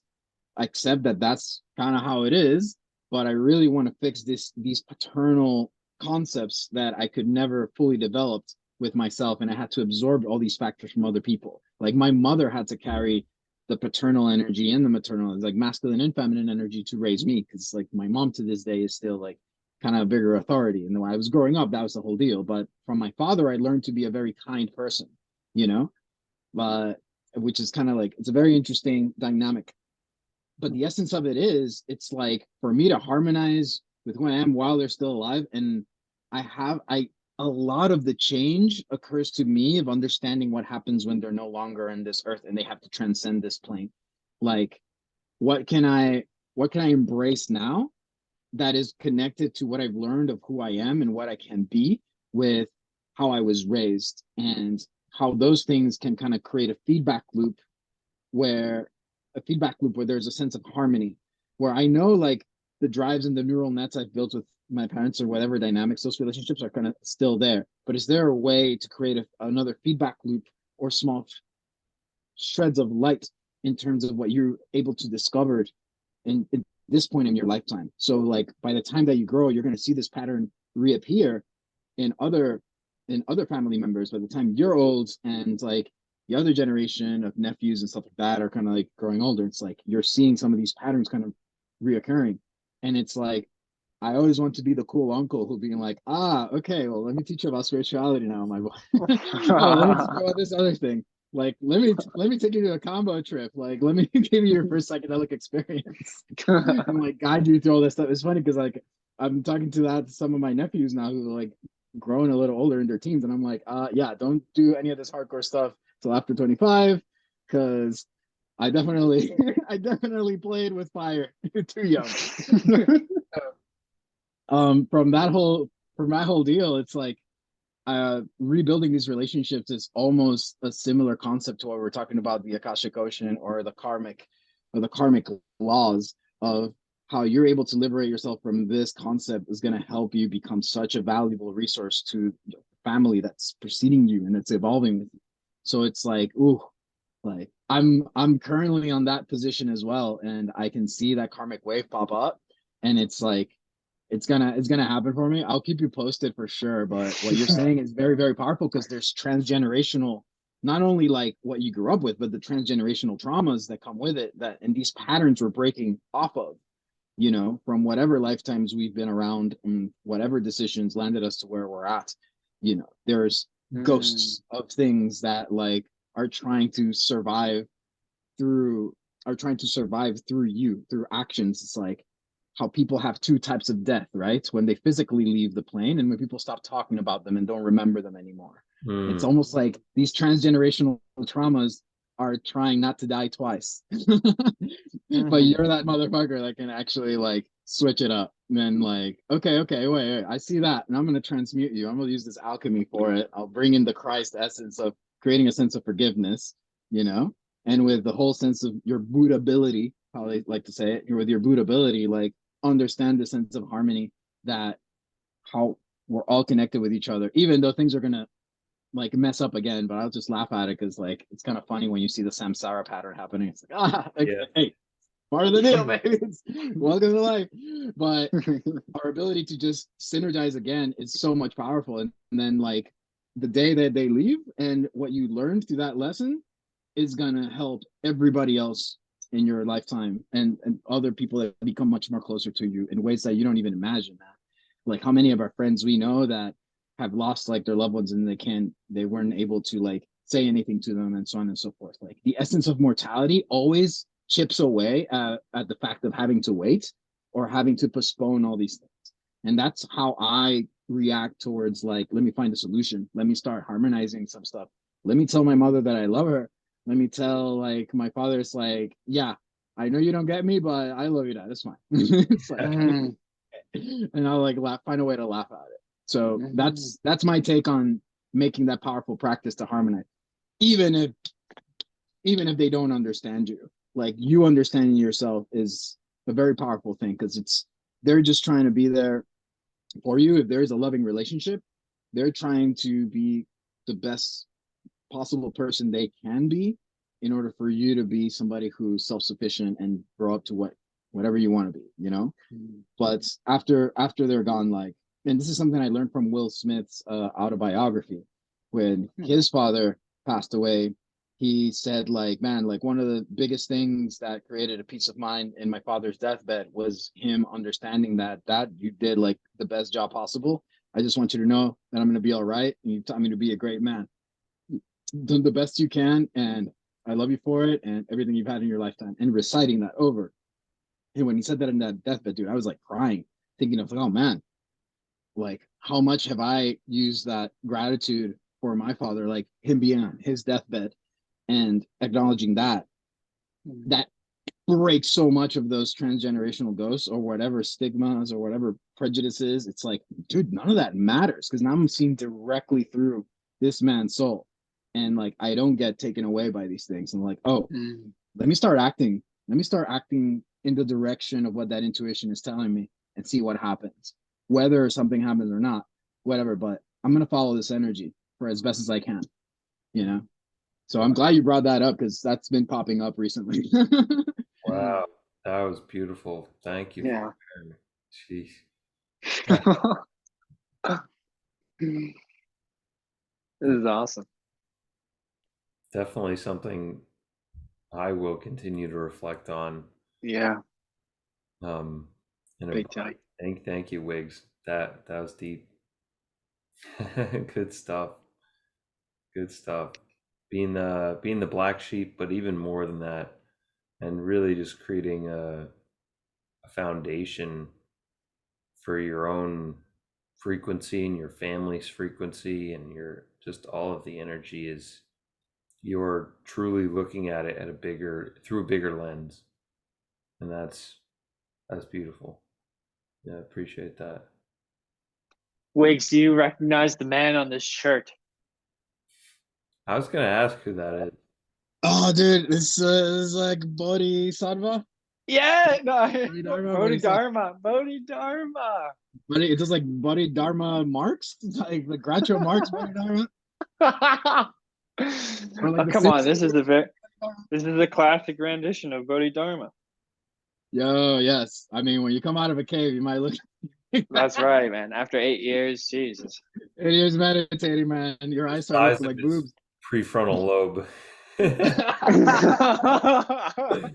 accept that that's kind of how it is. But I really want to fix these paternal concepts that I could never fully develop with myself, and I had to absorb all these factors from other people. Like my mother had to carry the paternal energy and the maternal, like masculine and feminine energy, to raise me, because like my mom to this day is still like kind of a bigger authority. And when I was growing up, that was the whole deal. But from my father, I learned to be a very kind person, you know, but which is kind of like, it's a very interesting dynamic. But the essence of it is, it's like for me to harmonize with who I am while they're still alive. And I a lot of the change occurs to me of understanding what happens when they're no longer in this earth and they have to transcend this plane. Like, what can I embrace now that is connected to what I've learned of who I am and what I can be with how I was raised, and how those things can kind of create a feedback loop where there's a sense of harmony, where I know like the drives and the neural nets I've built with my parents or whatever dynamics, those relationships are kind of still there. But is there a way to create another feedback loop or small shreds of light in terms of what you're able to discover in this point in your lifetime. So like by the time that you grow, you're going to see this pattern reappear in other family members by the time you're old, and like the other generation of nephews and stuff like that are kind of like growing older. It's like you're seeing some of these patterns kind of reoccurring. And it's like I always want to be the cool uncle who being like, okay, well, let me teach you about spirituality now, my boy. Oh, let me teach you about this other thing. Like, let me take you to a combo trip. Like, let me give you your first psychedelic experience and like guide you through all this stuff. It's funny because like I'm talking to some of my nephews now who are like growing a little older in their teens, and I'm like, yeah, don't do any of this hardcore stuff till after 25, because I definitely I definitely played with fire too young. From that whole deal, it's like rebuilding these relationships is almost a similar concept to what we're talking about, the Akashic Ocean or the karmic laws of how you're able to liberate yourself from this concept is going to help you become such a valuable resource to the family that's preceding you and that's evolving with you. So it's like, ooh, like I'm currently on that position as well, and I can see that karmic wave pop up, and it's like it's gonna happen for me. I'll keep you posted for sure. But what you're saying is very, very powerful, because there's transgenerational, not only like what you grew up with, but the transgenerational traumas that come with it, that and these patterns we're breaking off of, you know, from whatever lifetimes we've been around and whatever decisions landed us to where we're at. You know, there's ghosts of things that like are trying to survive through you through actions. It's like how people have two types of death, right? When they physically leave the plane and when people stop talking about them and don't remember them anymore. It's almost like these transgenerational traumas are trying not to die twice. But you're that motherfucker that can actually like switch it up. And then like, okay, wait, I see that. And I'm going to transmute you. I'm going to use this alchemy for it. I'll bring in the Christ essence of creating a sense of forgiveness, you know? And with the whole sense of your Buddha ability, how they like to say it, with your Buddha ability, like understand the sense of harmony, that how we're all connected with each other, even though things are gonna like mess up again. But I'll just laugh at it because like it's kind of funny when you see the samsara pattern happening. It's like, okay, Yeah. hey, part of the deal, baby. Welcome to life. But our ability to just synergize again is so much powerful. And then like the day that they leave and what you learned through that lesson is gonna help everybody else in your lifetime, and other people that become much more closer to you in ways that you don't even imagine. That like how many of our friends we know that have lost like their loved ones and they weren't able to like say anything to them and so on and so forth. Like the essence of mortality always chips away at the fact of having to wait or having to postpone all these things. And that's how I react towards like, let me find a solution, let me start harmonizing some stuff, let me tell my mother that I love her, let me tell like my father, it's like, yeah, I know you don't get me, but I love you, Dad. It's fine. It's like, and I'll like find a way to laugh at it. So that's my take on making that powerful practice to harmonize, even if they don't understand you. Like you understanding yourself is a very powerful thing, because they're just trying to be there for you. If there's a loving relationship, they're trying to be the best possible person they can be in order for you to be somebody who's self-sufficient and grow up to whatever you want to be, you know. But after they're gone, like, and this is something I learned from Will Smith's autobiography. When his father passed away, he said like, man, like one of the biggest things that created a peace of mind in my father's deathbed was him understanding that you did like the best job possible. I just want you to know that I'm going to be all right, and you taught me to be a great man. Done the best you can, and I love you for it, and everything you've had in your lifetime, and reciting that over. And when he said that in that deathbed, dude, I was like crying, thinking of like, oh man, like how much have I used that gratitude for my father, like him being on his deathbed and acknowledging that breaks so much of those transgenerational ghosts or whatever stigmas or whatever prejudices. It's like, dude, none of that matters, because now I'm seeing directly through this man's soul. And like I don't get taken away by these things. And like, oh, let me start acting in the direction of what that intuition is telling me, and see what happens, whether something happens or not, whatever. But I'm gonna follow this energy for as best as I can, you know. So I'm glad you brought that up because that's been popping up recently. Wow, that was beautiful. Thank you Yeah. for sharing. Jeez. This is awesome. Definitely something I will continue to reflect on. Yeah, Um, and big time. thank you, Wiggs. That was deep. Good stuff. Good stuff. Being the black sheep, but even more than that, and really just creating a foundation for your own frequency and your family's frequency and your just all of the energy is you're truly looking at it at a bigger through a bigger lens, and that's beautiful. Yeah, I appreciate that. Wiggs, do you recognize the man on this shirt? I was gonna ask who that is. Oh, dude, it's like Bodhisattva. Yeah, no, Bodhidharma, Bodhisattva. Bodhidharma, Bodhidharma. But it's just like Bodhidharma Marx, like the Groucho Marx Bodhidharma, or like Oh, the come on, Simpsons. this is a classic rendition of Bodhidharma. Yo, yes. I mean, when you come out of a cave, you might look. That's right, man. After 8 years, Jesus. It is meditating, man. Your eyes start Size looking of like his boobs. prefrontal lobe.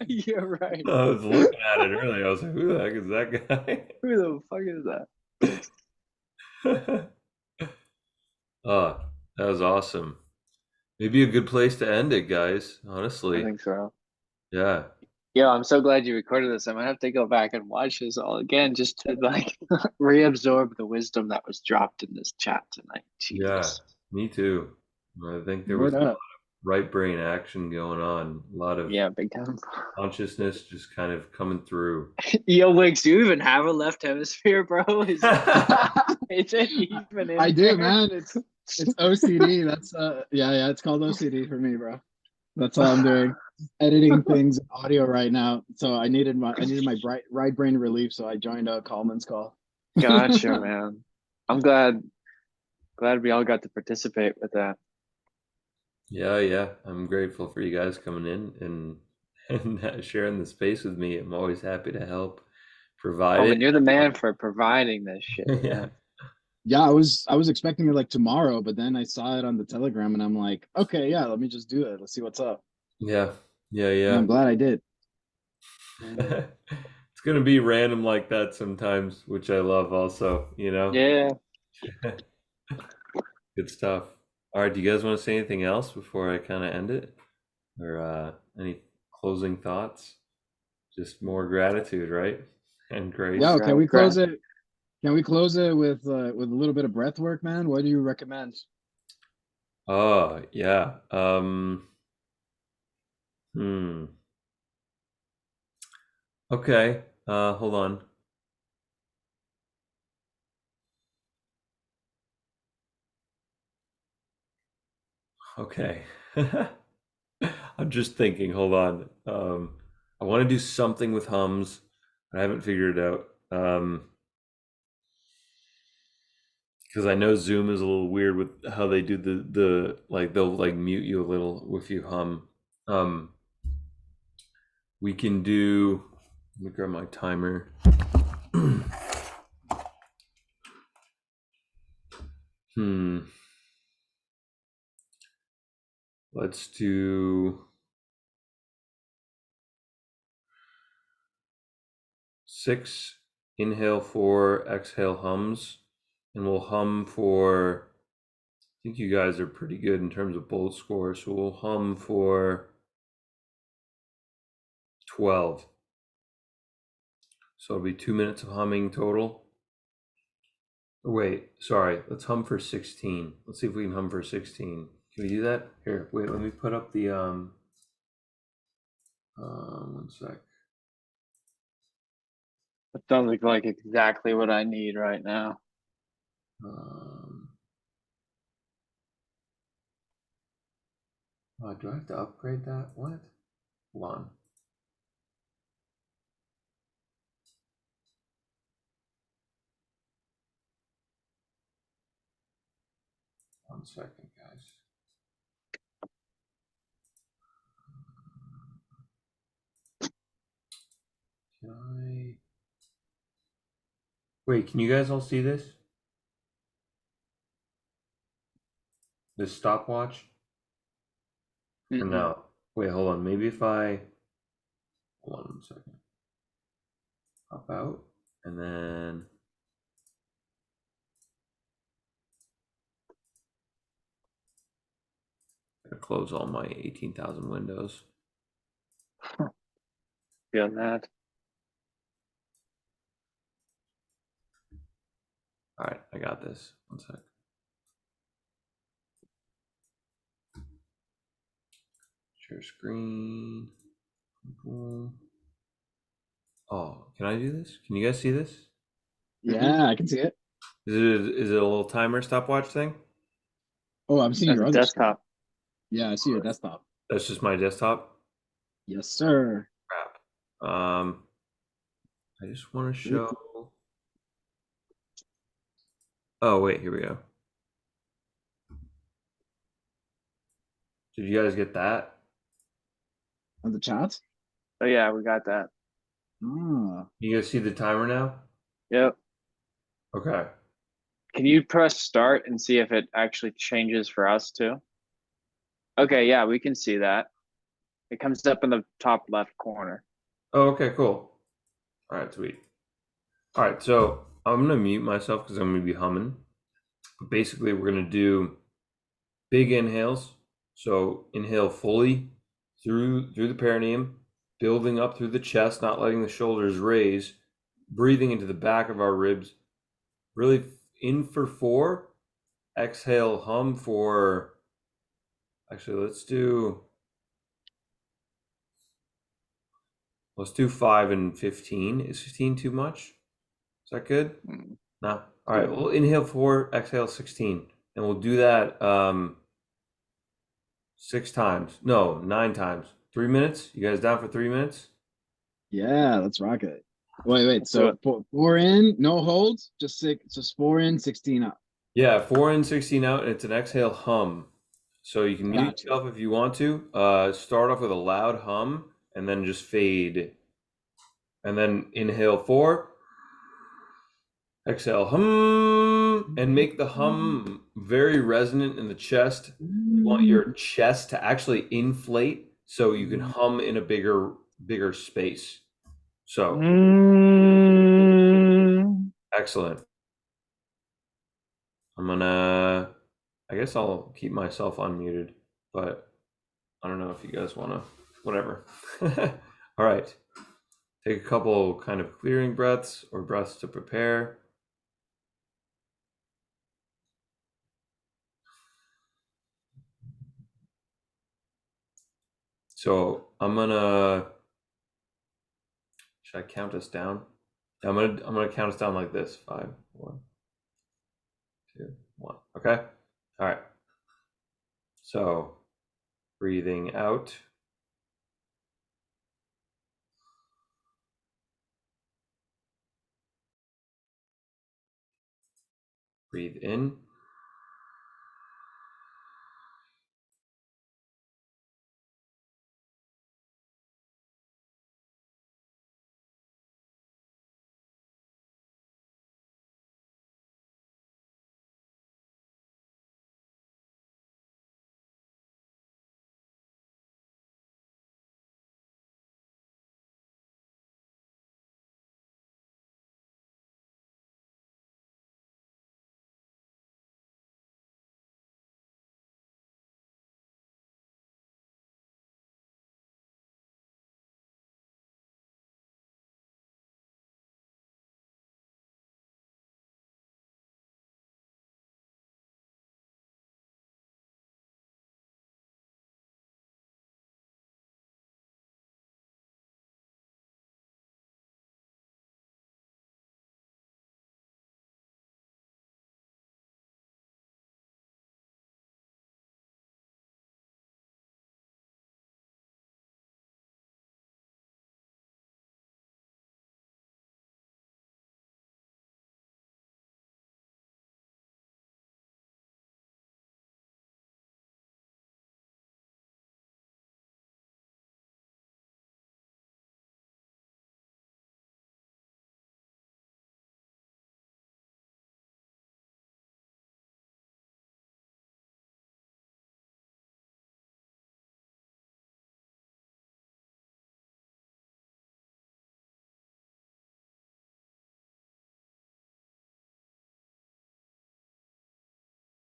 You're right. I was looking at it earlier. I was like, who the heck is that guy? Who the fuck is that? Oh, that was awesome. Maybe a good place to end it, guys. I Honestly. think so. Yeah. Yo, I'm so glad you recorded this. I'm gonna have to go back and watch this all again just to like reabsorb the wisdom that was dropped in this chat tonight. Yeah. Jesus. Me too. I think there was Word a lot up. of right brain action going on. A lot of Yeah, big time. consciousness just kind of coming through. Yo, Wix, do you even have a left hemisphere, bro? Is it even in I do, there? man. It's OCD. That's yeah, it's called OCD for me, bro. That's all I'm doing. Editing things in audio right now. So I needed my right brain relief, so I joined Coleman's call. Gotcha, man. I'm glad we all got to participate with that. Yeah. I'm grateful for you guys coming in and sharing the space with me. I'm always happy to help provide Oh, it. and you're the man for providing this shit, Yeah. man. Yeah, I was expecting it like tomorrow, but then I saw it on the Telegram and I'm like, okay, yeah, let me just do it. Let's see what's up. Yeah. And I'm glad I did. It's gonna be random like that sometimes, which I love also, you know? Yeah. Good stuff. All right, do you guys want to say anything else before I kind of end it? Or any closing thoughts? Just more gratitude, right? And grace. Yeah, can we close Right. it? Can we close it with a little bit of breath work, man? What do you recommend? Oh, yeah. Hmm. Okay. Hold on. Okay. I'm just thinking, hold on. I want to do something with hums, but I haven't figured it out. Because I know Zoom is a little weird with how they do the like they'll like mute you a little if you hum. Um, we can do. Let me grab my timer. Hmm. Let's do 6 inhale, 4 exhale hums, and we'll hum for. I think you guys are pretty good in terms of bolt score, so we'll hum for 12. So it'll be 2 minutes of humming total. Wait, sorry. Let's hum for 16. Let's see if we can hum for 16. Can we do that? Here, wait, let me put up the 1 sec. That sounds like exactly what I need right now. Do I have to upgrade that? What? Hold on. One second, guys. Can I? Wait, can you guys all see this? This stopwatch? Or Mm-mm. no? Wait, hold on. Maybe if I hold on a second. Pop out and then gonna close all my 18,000 windows. Feeling that. All right, I got this. One sec. Share screen. Boom. Oh, can I do this? Can you guys see this? Yeah, I can see it. Is it a little timer stopwatch thing? Oh, I'm seeing That's your a other screen. desktop. Yeah, I see your desktop. That's just my desktop. Yes, sir. Crap. I just want to Very show. cool. Oh wait, here we go. Did you guys get that? On the chat? Oh yeah, we got that. Ah, You guys see the timer now? Yep. Okay. Can you press start and see if it actually changes for us too? Okay, yeah, we can see that. It comes up in the top left corner. Oh, okay, cool. All right, sweet. All right, so I'm gonna mute myself because I'm gonna be humming. Basically, we're gonna do big inhales. So inhale fully through the perineum, building up through the chest, not letting the shoulders raise, breathing into the back of our ribs. Really in for 4. Exhale, hum for. Actually, let's do 5 and 15. Is 15 too much? Is that good? Mm. No. All right. We'll inhale 4, exhale 16, and we'll do that 6 times. No, 9 times. 3 minutes. You guys down for 3 minutes? yeah, let's rock it. Wait. Let's do So it. four in, no holds, just 4 in, 16 up. Yeah, 4 in, 16 out, and it's an exhale hum. So you can mute Gotcha. yourself if you want to. Start off with a loud hum, and then just fade. And then inhale 4. Exhale, hum, and make the hum very resonant in the chest. You want your chest to actually inflate so you can hum in a bigger space. So, Mm. excellent. I guess I'll keep myself unmuted, but I don't know if you guys want to, whatever. All right. Take a couple kind of clearing breaths or breaths to prepare. So should I count us down? I'm gonna count us down like this. 5, 1, 2, 1. Okay. All right. So breathing out. Breathe in.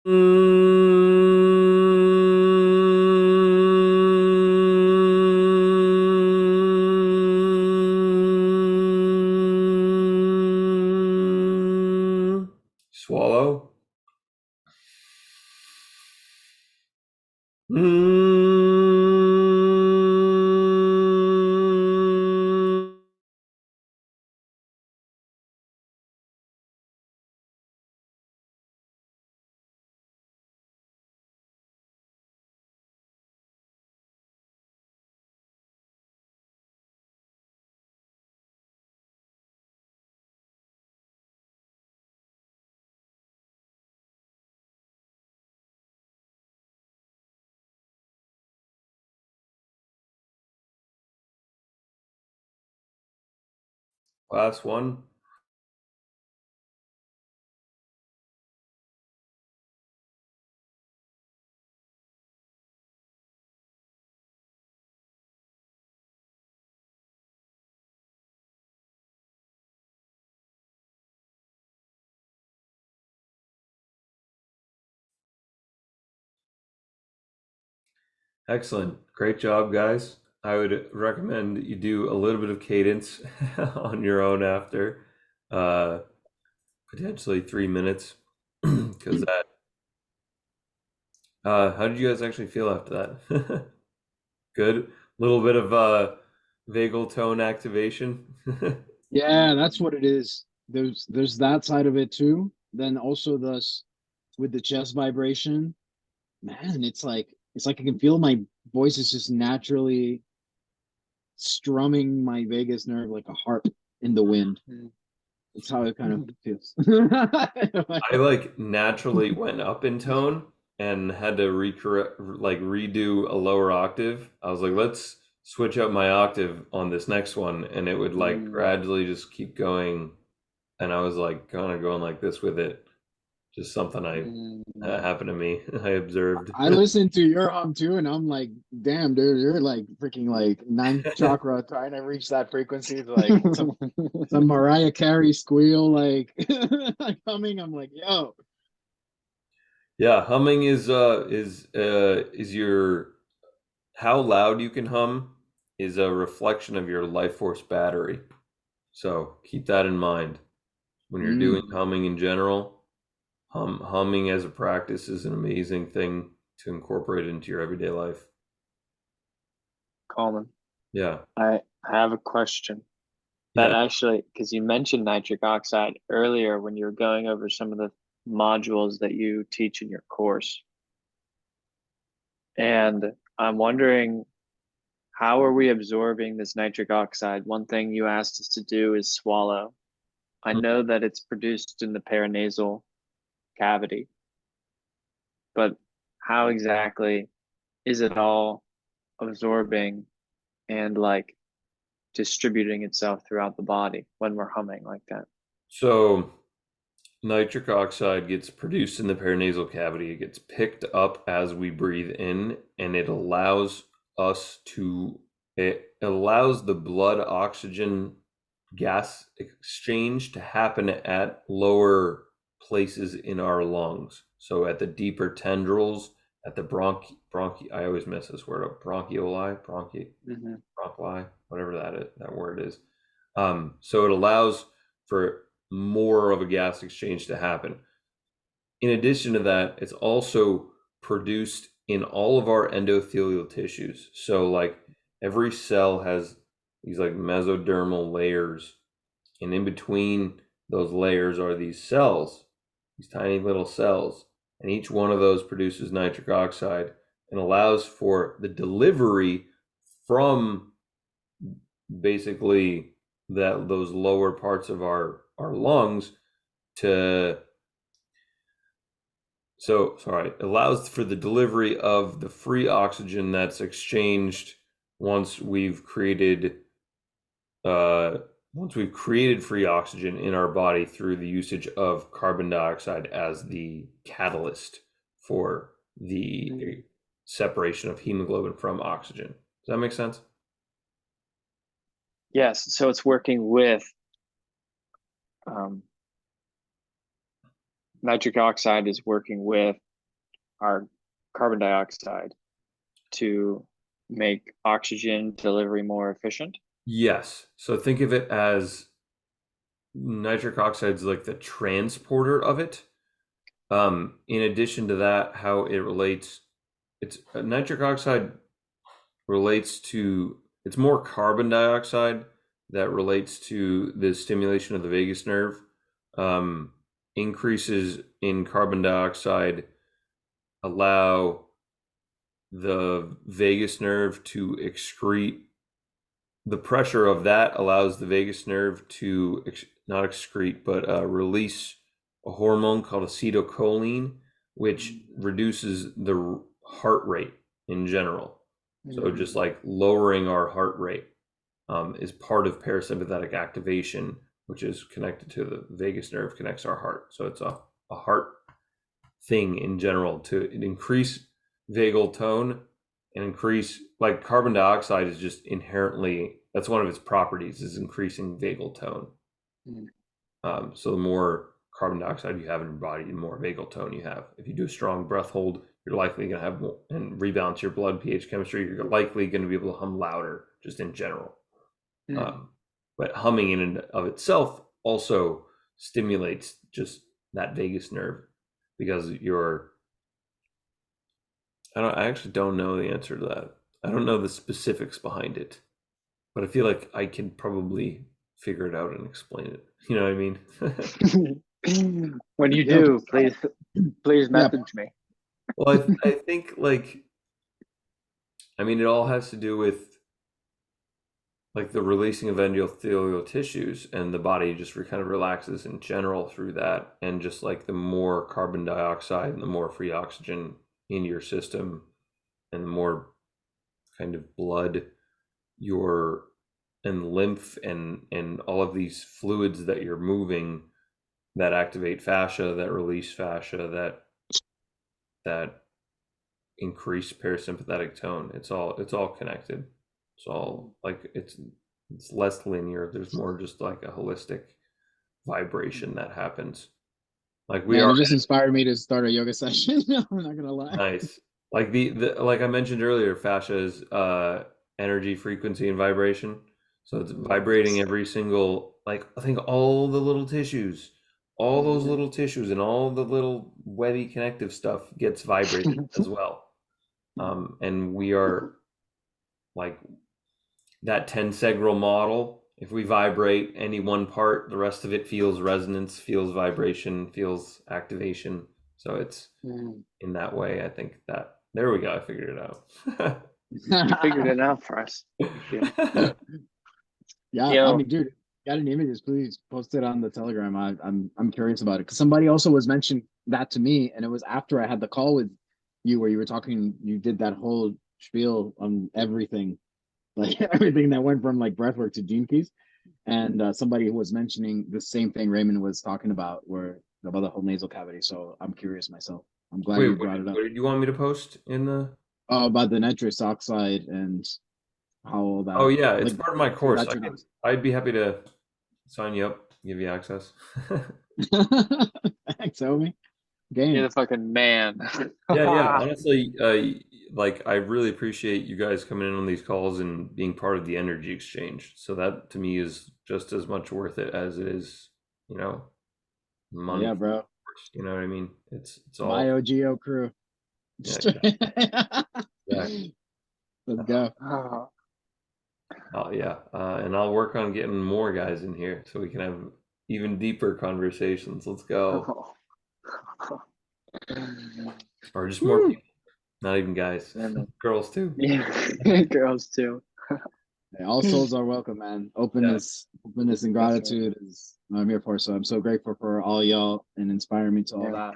Swallow. Last one. Excellent. Great job, guys. I would recommend you do a little bit of cadence on your own after, potentially 3 minutes, because that. How did you guys actually feel after that? Good. Little bit of vagal tone activation. Yeah, that's what it is. There's that side of it too. Then also with the chest vibration, man, it's like I can feel my voice is just naturally strumming my vagus nerve like a harp in the wind. That's how it kind of feels. I like naturally went up in tone and had to redo a lower octave. I was like, let's switch up my octave on this next one, and it would like gradually just keep going. And I was like kind of going like this with it. Just something happened to me. I observed. I listened to your hum too, and I'm like, damn, dude, you're like freaking like ninth chakra trying to reach that frequency. It's like some Mariah Carey squeal, like, like humming. I'm like, yo. Yeah, humming is your how loud you can hum is a reflection of your life force battery. So keep that in mind when you're doing humming in general. Humming as a practice is an amazing thing to incorporate into your everyday life. Coleman, Yeah. I have a question. That Yeah. actually, because you mentioned nitric oxide earlier when you were going over some of the modules that you teach in your course. And I'm wondering, how are we absorbing this nitric oxide? One thing you asked us to do is swallow. I know that it's produced in the paranasal cavity, but how exactly is it all absorbing and like distributing itself throughout the body when we're humming like that? So nitric oxide gets produced in the paranasal cavity. It gets picked up as we breathe in, and it allows the blood oxygen gas exchange to happen at lower places in our lungs. So at the deeper tendrils, at the I always miss this word, bronchi, whatever that word is. So it allows for more of a gas exchange to happen. In addition to that, it's also produced in all of our endothelial tissues. So like every cell has these like mesodermal layers, and in between those layers are these cells, these tiny little cells, and each one of those produces nitric oxide and allows for the delivery from basically those lower parts of our lungs to allows for the delivery of the free oxygen that's exchanged once we've created free oxygen in our body through the usage of carbon dioxide as the catalyst for the separation of hemoglobin from oxygen. Does that make sense? Yes, so it's working with nitric oxide is working with our carbon dioxide to make oxygen delivery more efficient? Yes. So think of it as nitric oxide is like the transporter of it. In addition to that, how it relates, it's nitric oxide relates to, it's more carbon dioxide that relates to the stimulation of the vagus nerve. Increases in carbon dioxide allow the vagus nerve to excrete. The pressure of that allows the vagus nerve to not excrete, but release a hormone called acetylcholine, which reduces the heart rate in general. So just like lowering our heart rate is part of parasympathetic activation, which is connected to the vagus nerve, connects our heart. So it's a heart thing in general to increase vagal tone and increase, like carbon dioxide is just inherently, that's one of its properties, is increasing vagal tone. So the more carbon dioxide you have in your body, the more vagal tone you have. If you do a strong breath hold, you're likely going to have more, and rebalance your blood pH chemistry, you're likely going to be able to hum louder just in general. But humming in and of itself also stimulates just that vagus nerve, because I actually don't know the answer to that. I don't know the specifics behind it, but I feel like I can probably figure it out and explain it. You know what I mean? When you Yeah. do, please message me. Well, I think like, I mean, it all has to do with like the releasing of endothelial tissues, and the body just kind of relaxes in general through that. And just like the more carbon dioxide and the more free oxygen in your system, and the more kind of blood and lymph and all of these fluids that you're moving that activate fascia, that release fascia, that increase parasympathetic tone. It's all connected. It's all like it's less linear. There's more just like a holistic vibration that happens. Like we Man, are you just inspired me to start a yoga session. I'm not gonna lie. nice. Like the like I mentioned earlier, fascia is energy, frequency, and vibration. So it's vibrating every single, like I think all the little tissues, all those little tissues and all the little webby connective stuff gets vibrated as well. And we are like that tensegral model. If we vibrate any one part, the rest of it feels resonance, feels vibration, feels activation. So it's in that way, I think that there we go. I figured it out. You figured it out for us. Yeah, Yo. I mean, dude, got any images? Please post it on the Telegram. I'm curious about it because somebody also was mentioning that to me, and it was after I had the call with you where you were talking. You did that whole spiel on everything, like everything that went from like breathwork to gene keys, and somebody was mentioning the same thing Raymond was talking about, where about the whole nasal cavity. So I'm curious myself. I'm glad Wait, you brought it up. what did you want me to post in the? About the nitrous oxide and how all that. Oh yeah, it's like, part of my course. nitric I'd be happy to sign you up, give you access. Thanks, homie. Game. You're the fucking man. Yeah. Honestly, like I really appreciate you guys coming in on these calls and being part of the energy exchange. So that to me is just as much worth it as it is, money. Yeah, bro. You know what I mean? It's all Bio Geo crew. Yeah, Let's go. Oh yeah, and I'll work on getting more guys in here so we can have even deeper conversations. Let's go. Or just more people, not even guys, girls too. Yeah, girls too. Hey, all souls are welcome, man. Openness and gratitude is what I'm here for. So I'm so grateful for all y'all and inspiring me to all that.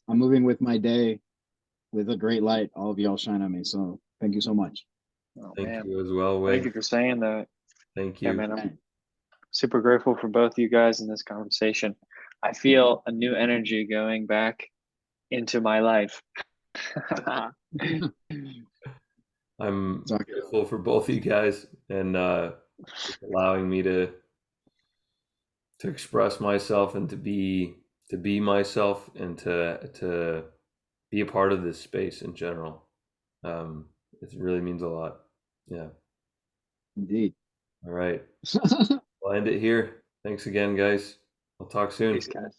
I'm moving with my day with a great light. All of y'all shine on me. So thank you so much. Oh, Thank you as well, Thank Wig. you for saying that. Thank Yeah, you. man, I'm super grateful for both you guys in this conversation. I feel a new energy going back into my life. I'm grateful for both of you guys and allowing me to express myself and to be myself and to be a part of this space in general. It really means a lot. Yeah. Indeed. All right. We'll end it here. Thanks again, guys. I'll talk soon. Thanks, guys.